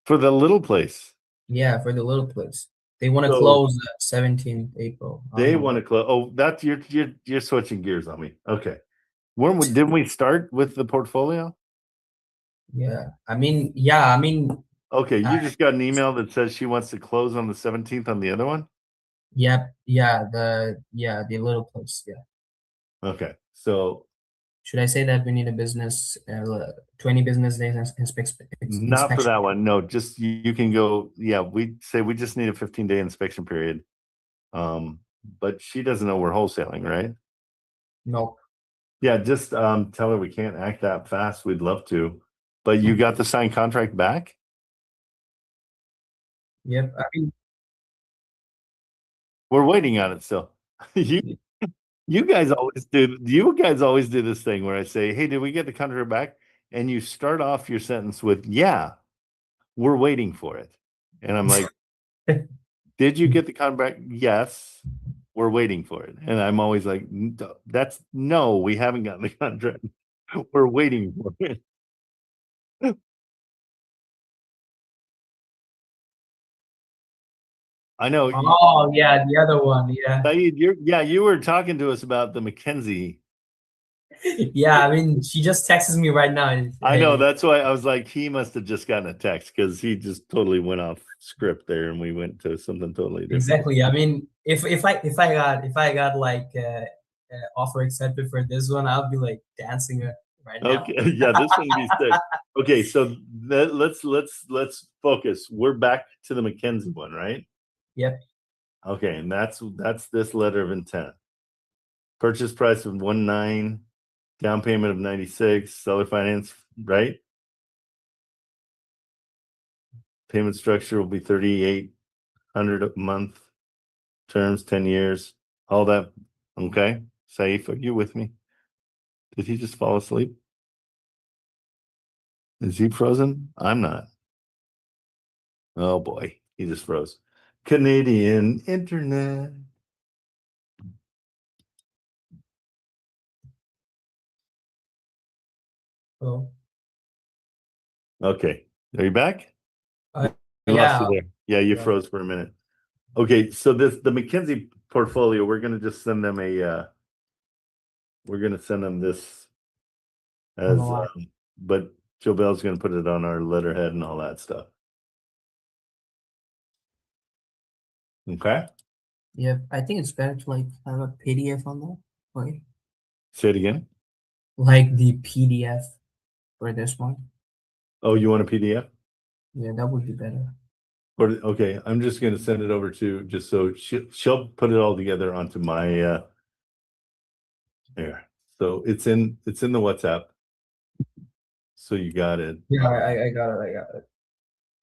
For the little place. Yeah, for the little place. They want to So- close 17th April. They want to close. Oh, that's you're switching gears on me. Okay. Didn't we start with the portfolio? Yeah, I mean, Okay, you just got an email that says she wants to close on the 17th on the other one? yep, the little place. Yeah. Okay. So Should I say that we need a business 20 business days not for that one. No, just you can go. Yeah, we say we just need a 15-day inspection period. But she doesn't know we're wholesaling, right? No. Yeah, just tell her we can't act that fast. We'd love to. But you got the signed contract back? Yep. I mean, We're waiting on it still. You guys always do this thing where I say, "Hey, did we get the contract back?" And you start off your sentence with, "Yeah, we're waiting for it." And I'm like, "Did you get the contract?" "Yes, we're waiting for it." And I'm always like, "That's no, we haven't gotten the contract. We're waiting for it." I know. oh yeah, the other one. Yeah. Saeed, you were talking to us about the McKenzie. Yeah, I mean, she just texts me right now. and I know, hey, that's why I was like, he must have just gotten a text because he just totally went off script there and we went to something totally different. exactly. I mean, if I got like offer accepted for this one, I'll be like dancing right now. Okay, yeah, this one be sick. Okay, so let's focus. We're back to the McKenzie one, right? Yep. Okay, and that's this letter of intent. Purchase price of 19, down payment of 96, seller finance, right? Payment structure will be 3,800 a month. Terms 10 years. All that. Okay. Saif, are you with me? Did he just fall asleep? Is he frozen? I'm not. Oh boy, he just froze. Canadian internet. So Okay. Are you back? Uh, I lost yeah. you there. Yeah, you Yeah. froze for a minute. Okay, so the McKenzie portfolio, we're gonna just send them we're gonna send them this as Oh, but Joe Bell's gonna put it on our letterhead and all that stuff. Okay. yep. I think it's better to like have a PDF on that. Like Say it again. the PDF for this one. Oh, you want a PDF? Yeah, that would be better. Or okay, I'm just gonna send it over to just so she'll put it all together onto my there. So it's in the WhatsApp. So you got it. Yeah, I got it. I got it.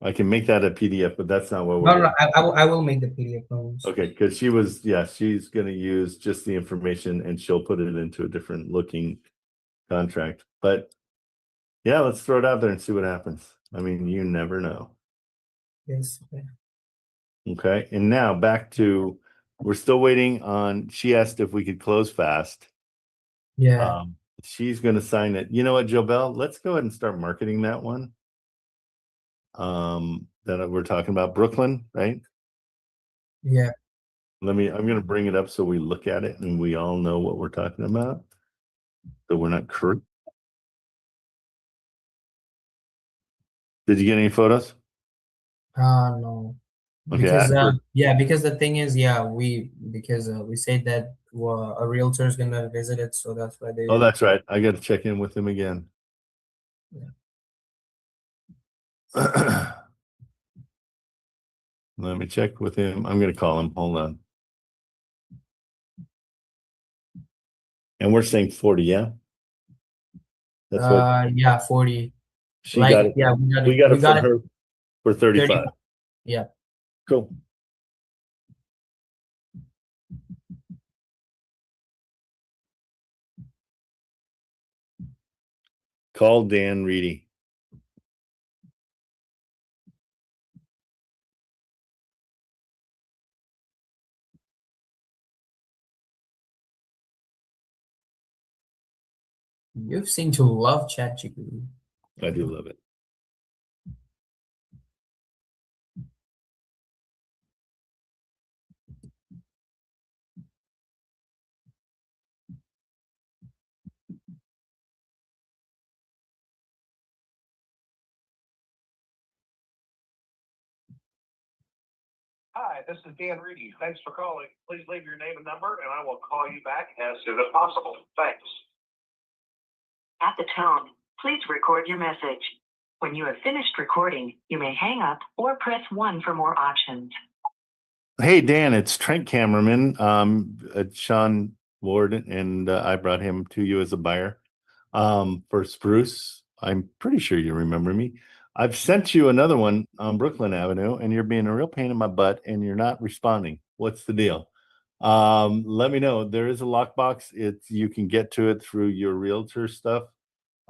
I can make that a PDF, but that's not what No, we're no, I will make the PDF notes. okay, because she's gonna use just the information and she'll put it into a different looking contract. But yeah, let's throw it out there and see what happens. I mean, you never know. Yes. Okay. Okay, and now back to we're still waiting on. She asked if we could close fast. Yeah. She's going to sign it. You know what, Jobel? Let's go ahead and start marketing that one. That we're talking about Brooklyn, right? Yeah. I'm going to bring it up so we look at it and we all know what we're talking about. So we're not correct. Did you get any photos? No. Okay, Because ask her. yeah, because the thing is, yeah, we said that a realtor is gonna visit it, so that's why they. Oh, that's right. I got to check in with him again. Let me check with him. I'm going to call him. Hold on. And we're saying 40, yeah? That's what Yeah, 40. she Like, got it. yeah, We got we it got from her for 35. Yeah. Cool. Call Dan Reedy. You seem to love ChatGPT. I do love it. Hi, this is Dan Reedy. Thanks for calling. Please leave your name and number, and I will call you back as soon as possible. Thanks. At the tone, please record your message. When you have finished recording, you may hang up or press 1 for more options. Hey, Dan, it's Trent Cameraman. Sean Ward, and I brought him to you as a buyer for Spruce. I'm pretty sure you remember me. I've sent you another one on Brooklyn Avenue, and you're being a real pain in my butt, and you're not responding. What's the deal? Let me know. There is a lockbox. You can get to it through your realtor stuff.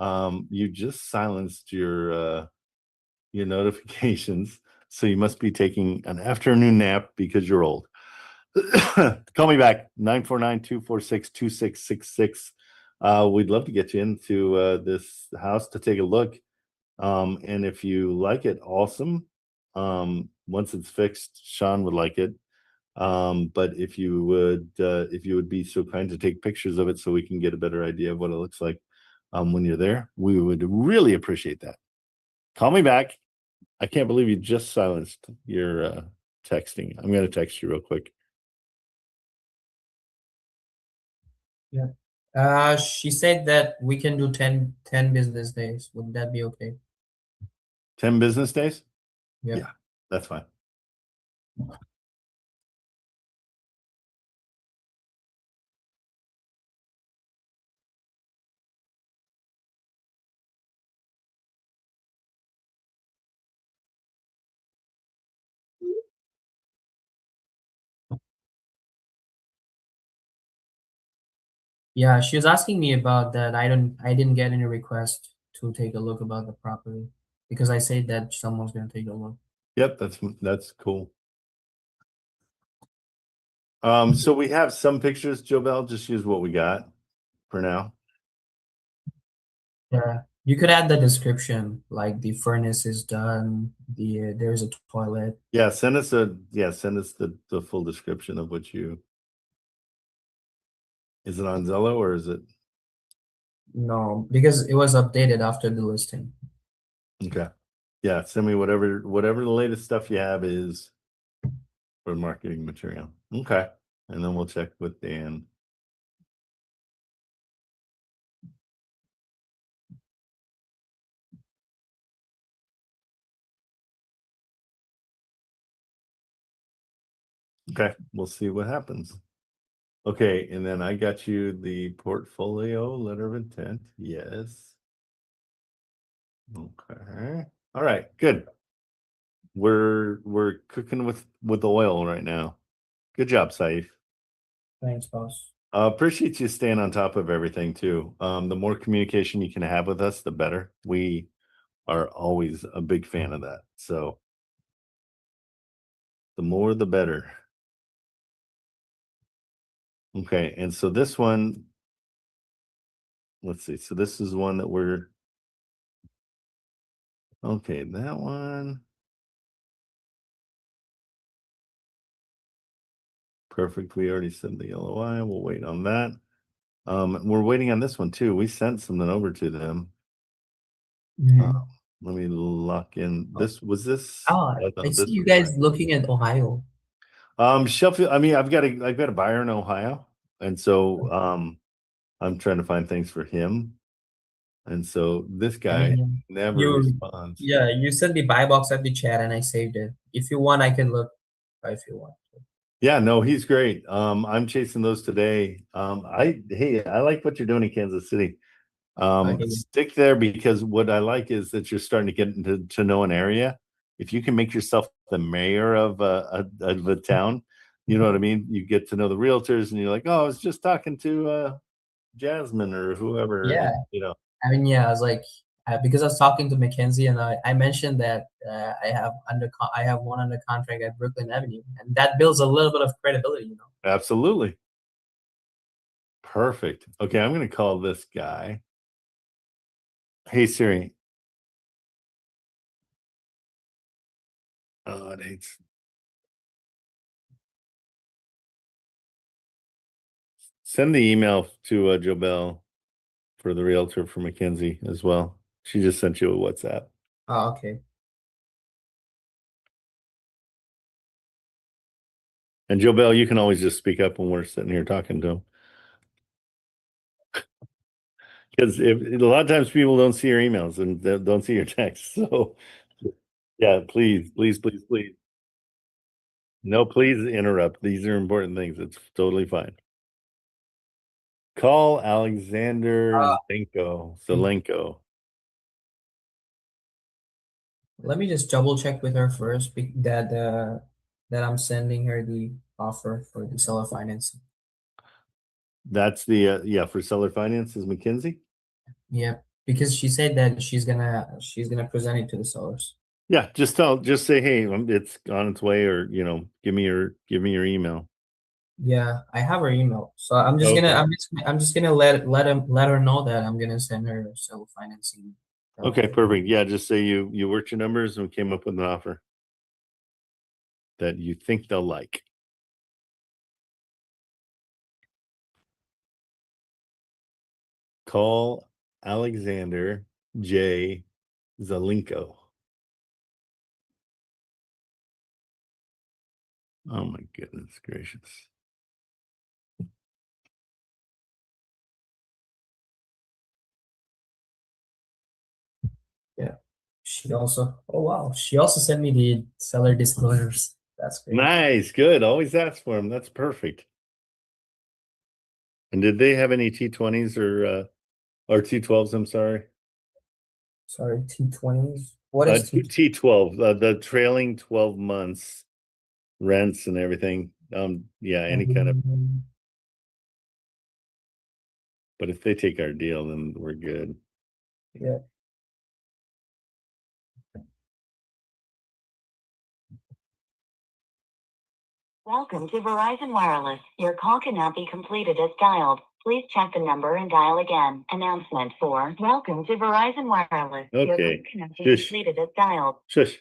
You just silenced your notifications, so you must be taking an afternoon nap because you're old. Call me back, 949-246-2666. We'd love to get you into this house to take a look. And if you like it, awesome. Once it's fixed, Sean would like it. But if you would be so kind to take pictures of it so we can get a better idea of what it looks like when you're there, we would really appreciate that. Call me back. I can't believe you just silenced your texting. I'm going to text you real quick. Yeah. She said that we can do 10 business days. Would that be okay? 10 business days? Yeah. That's fine. Yeah, she was asking me about that. I didn't get any request to take a look about the property because I said that someone's gonna take a look. Yep, that's cool. So we have some pictures, Jobel. Just use what we got for now. Yeah, you could add the description, like the furnace is done, there's a toilet. Yeah, send us the full description of what you. Is it on Zillow or is it? No, because it was updated after the listing. Okay. Yeah, send me whatever the latest stuff you have is for marketing material. Okay. And then we'll check with Dan. Okay, we'll see what happens. Okay, and then I got you the portfolio letter of intent. Yes. Okay. All right, good. We're cooking with oil right now. Good job, Saif. Thanks, boss. Appreciate you staying on top of everything too. The more communication you can have with us, the better. We are always a big fan of that. So the more the better. Okay, and so this one, let's see. So this is one that we're okay, that one. Perfect. We already sent the LOI. We'll wait on that. We're waiting on this one too. We sent something over to them. Let me lock in. This was this. Oh, no, I see this you was guys mine. looking at Ohio. Sheffield. I mean, I've got a buyer in Ohio, and so I'm trying to find things for him. And so this I guy mean, never you, responds. yeah, you sent the buy box at the chat and I saved it. If you want, I can look if you want. Yeah, no, he's great. I'm chasing those today. I like what you're doing in Kansas City. Okay. Stick there because what I like is that you're starting to get to know an area. If you can make yourself the mayor of a town, you know what I mean? You get to know the realtors and you're like, oh, I was just talking to Jasmine or whoever, Yeah. you know. I mean, yeah, I was like, because I was talking to Mackenzie and I mentioned that I have one under contract at Brooklyn Avenue, and that builds a little bit of credibility, you know. Absolutely. Perfect. Okay, I'm going to call this guy. Hey, Siri. Oh, it hates. Send the email to Jobel for the realtor for Mackenzie as well. She just sent you a WhatsApp. Oh, okay. And Jobel, you can always just speak up when we're sitting here talking to him. Because if a lot of times people don't see your emails and they don't see your texts. So yeah, please. No, please interrupt. These are important things. It's totally fine. Call Alexander Zelenko. Let me just double check with her first that I'm sending her the offer for the seller financing. That's the for seller finance is McKinsey. Yeah, because she said that she's gonna present it to the sellers. Yeah, just say, hey, it's on its way, or give me your email. Yeah, I have her email, so I'm just Okay. gonna I'm just gonna let her know that I'm gonna send her seller financing. Okay, perfect. Yeah, just say you worked your numbers and came up with an offer that you think they'll like. Call Alexander J. Zelenko. Oh my goodness gracious. Yeah. She also sent me the seller disclosures. That's great. Nice, good. Always ask for them. That's perfect. And did they have any T20s or T12s? I'm sorry. Sorry, T20s. What is T12? The trailing 12 months rents and everything. Yeah, any kind of. But if they take our deal, then we're good. Yeah. Welcome to Verizon Wireless. Your call cannot be completed as dialed. Please check the number and dial again. Announcement for Welcome to Verizon Wireless. Your Okay. call cannot be Shush. completed as dialed. Shush.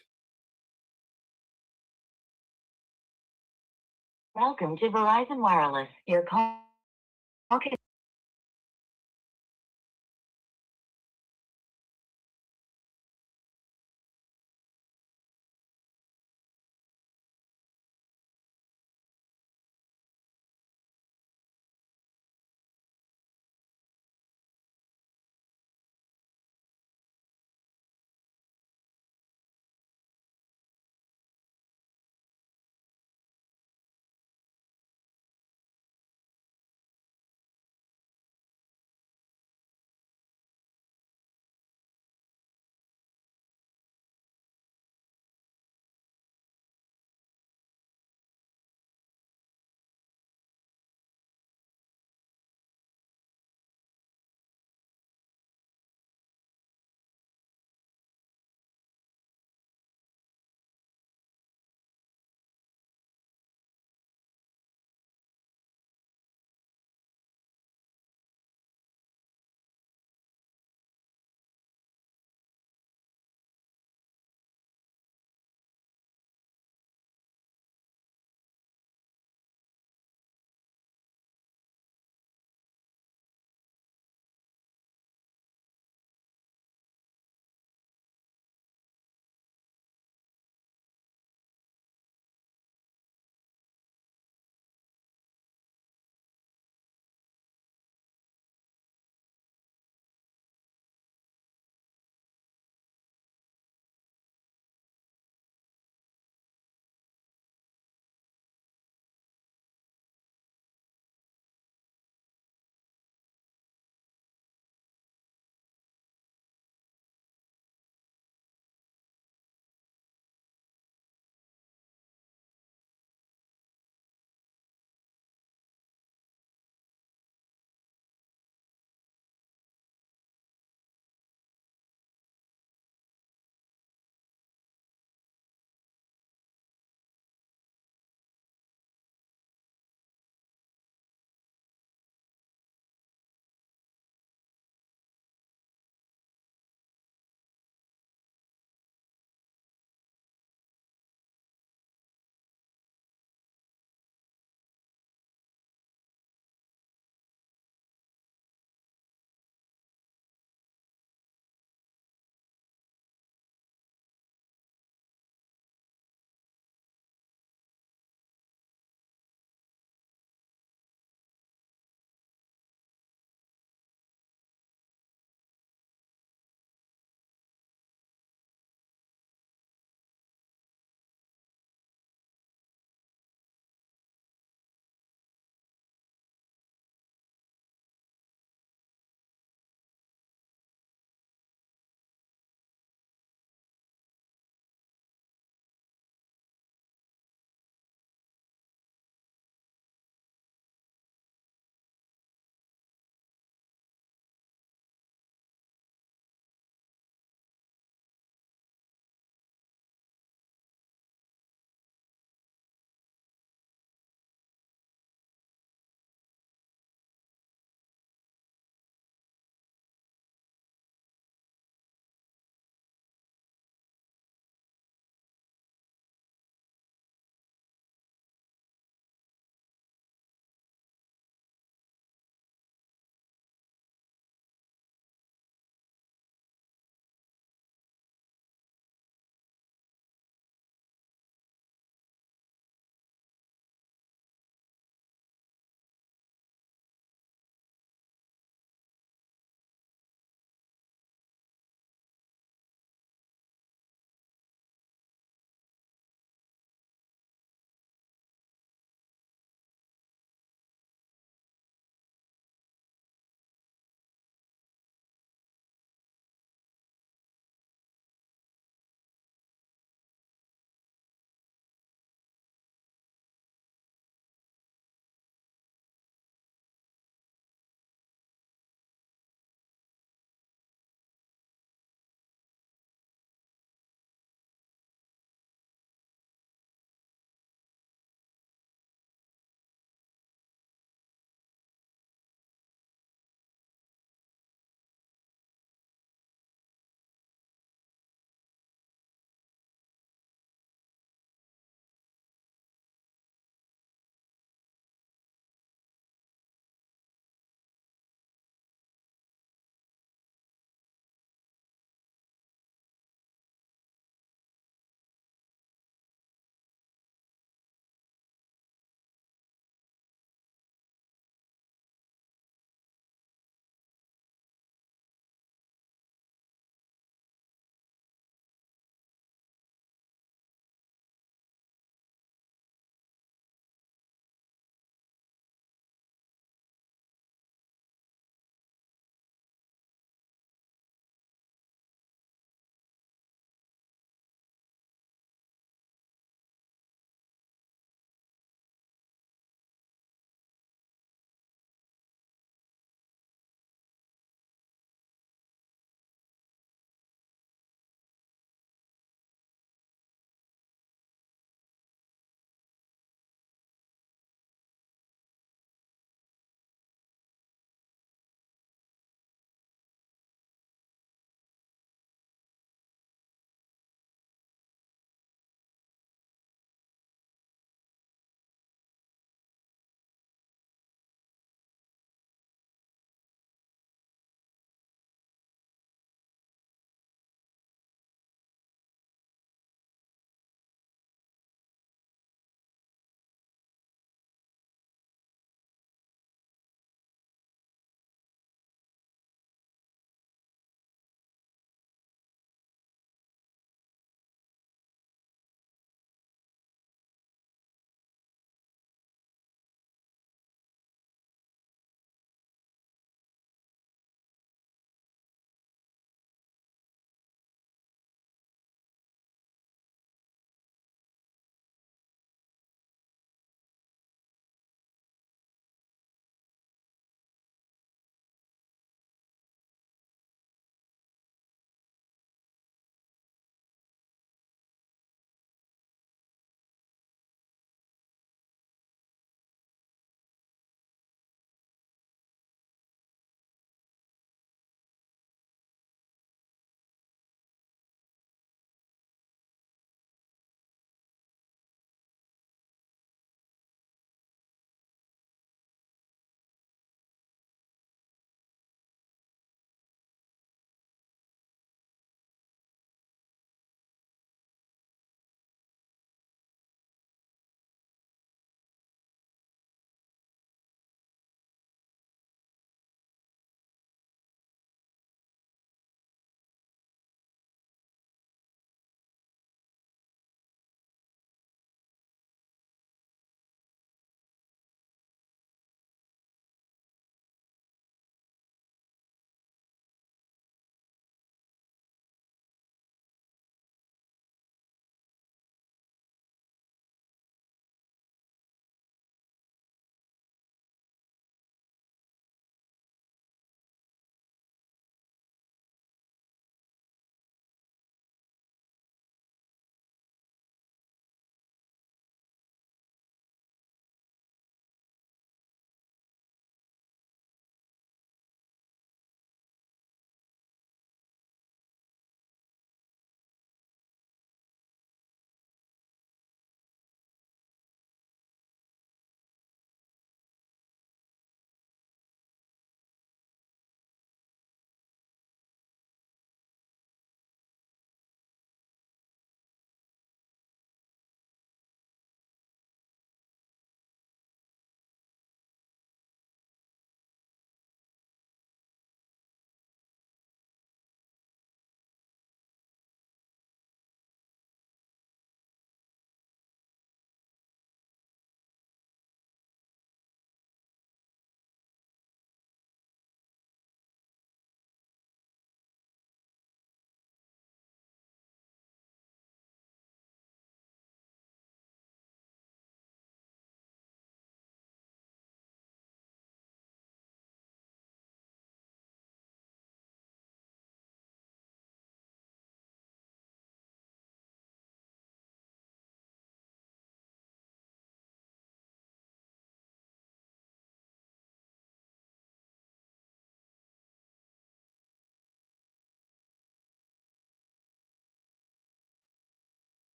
Welcome to Verizon Wireless. Your call can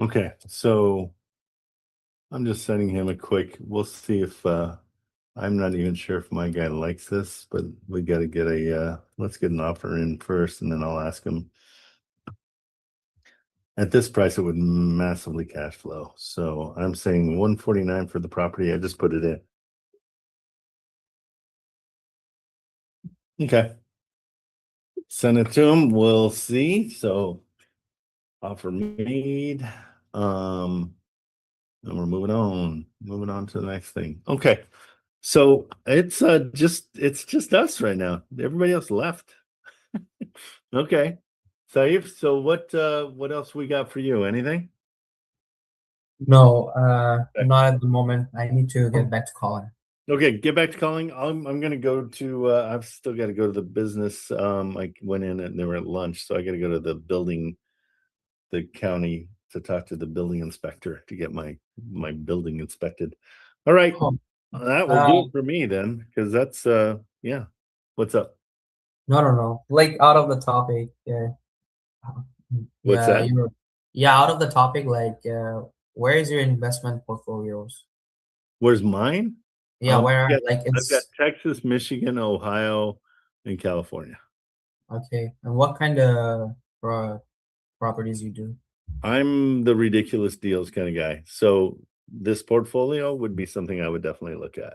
Okay, so I'm just sending him a quick. We'll see if I'm not even sure if my guy likes this, but we got to get a let's get an offer in first, and then I'll ask him. At this price, it would massively cash flow. So I'm saying 149 for the property. I just put it in. Okay. Send it to him. We'll see. So offer made. And we're moving on to the next thing. Okay. So it's just us right now. Everybody else left. Okay. Saif, so what else we got for you? Anything? No, not at the moment. I need to get back to calling. Okay, get back to calling. I'm gonna go to I've still got to go to the business. I went in and they were at lunch, so I gotta go to the county to talk to the building inspector to get my building inspected. All right. Oh, That will do it for me then, because that's yeah. What's up? no. Like out of the topic, yeah. What's that? Out of the topic, like where is your investment portfolios? Where's mine? Yeah, where I've like got it's Texas, Michigan, Ohio, and California. okay. And what kind of properties you do? I'm the ridiculous deals kind of guy. So this portfolio would be something I would definitely look at.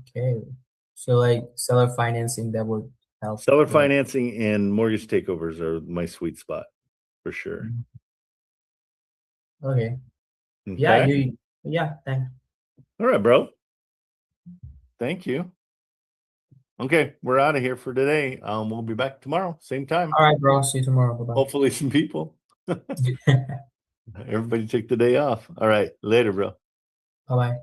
Okay. So like seller financing that would help. Seller financing and mortgage takeovers are my sweet spot for sure. Okay. Yeah, Okay? thanks. All right, bro. Thank you. Okay, we're out of here for today. We'll be back tomorrow, same time. All right, bro. See you tomorrow. Bye-bye. Hopefully some people. Everybody take the day off. All right, later, bro. Bye-bye.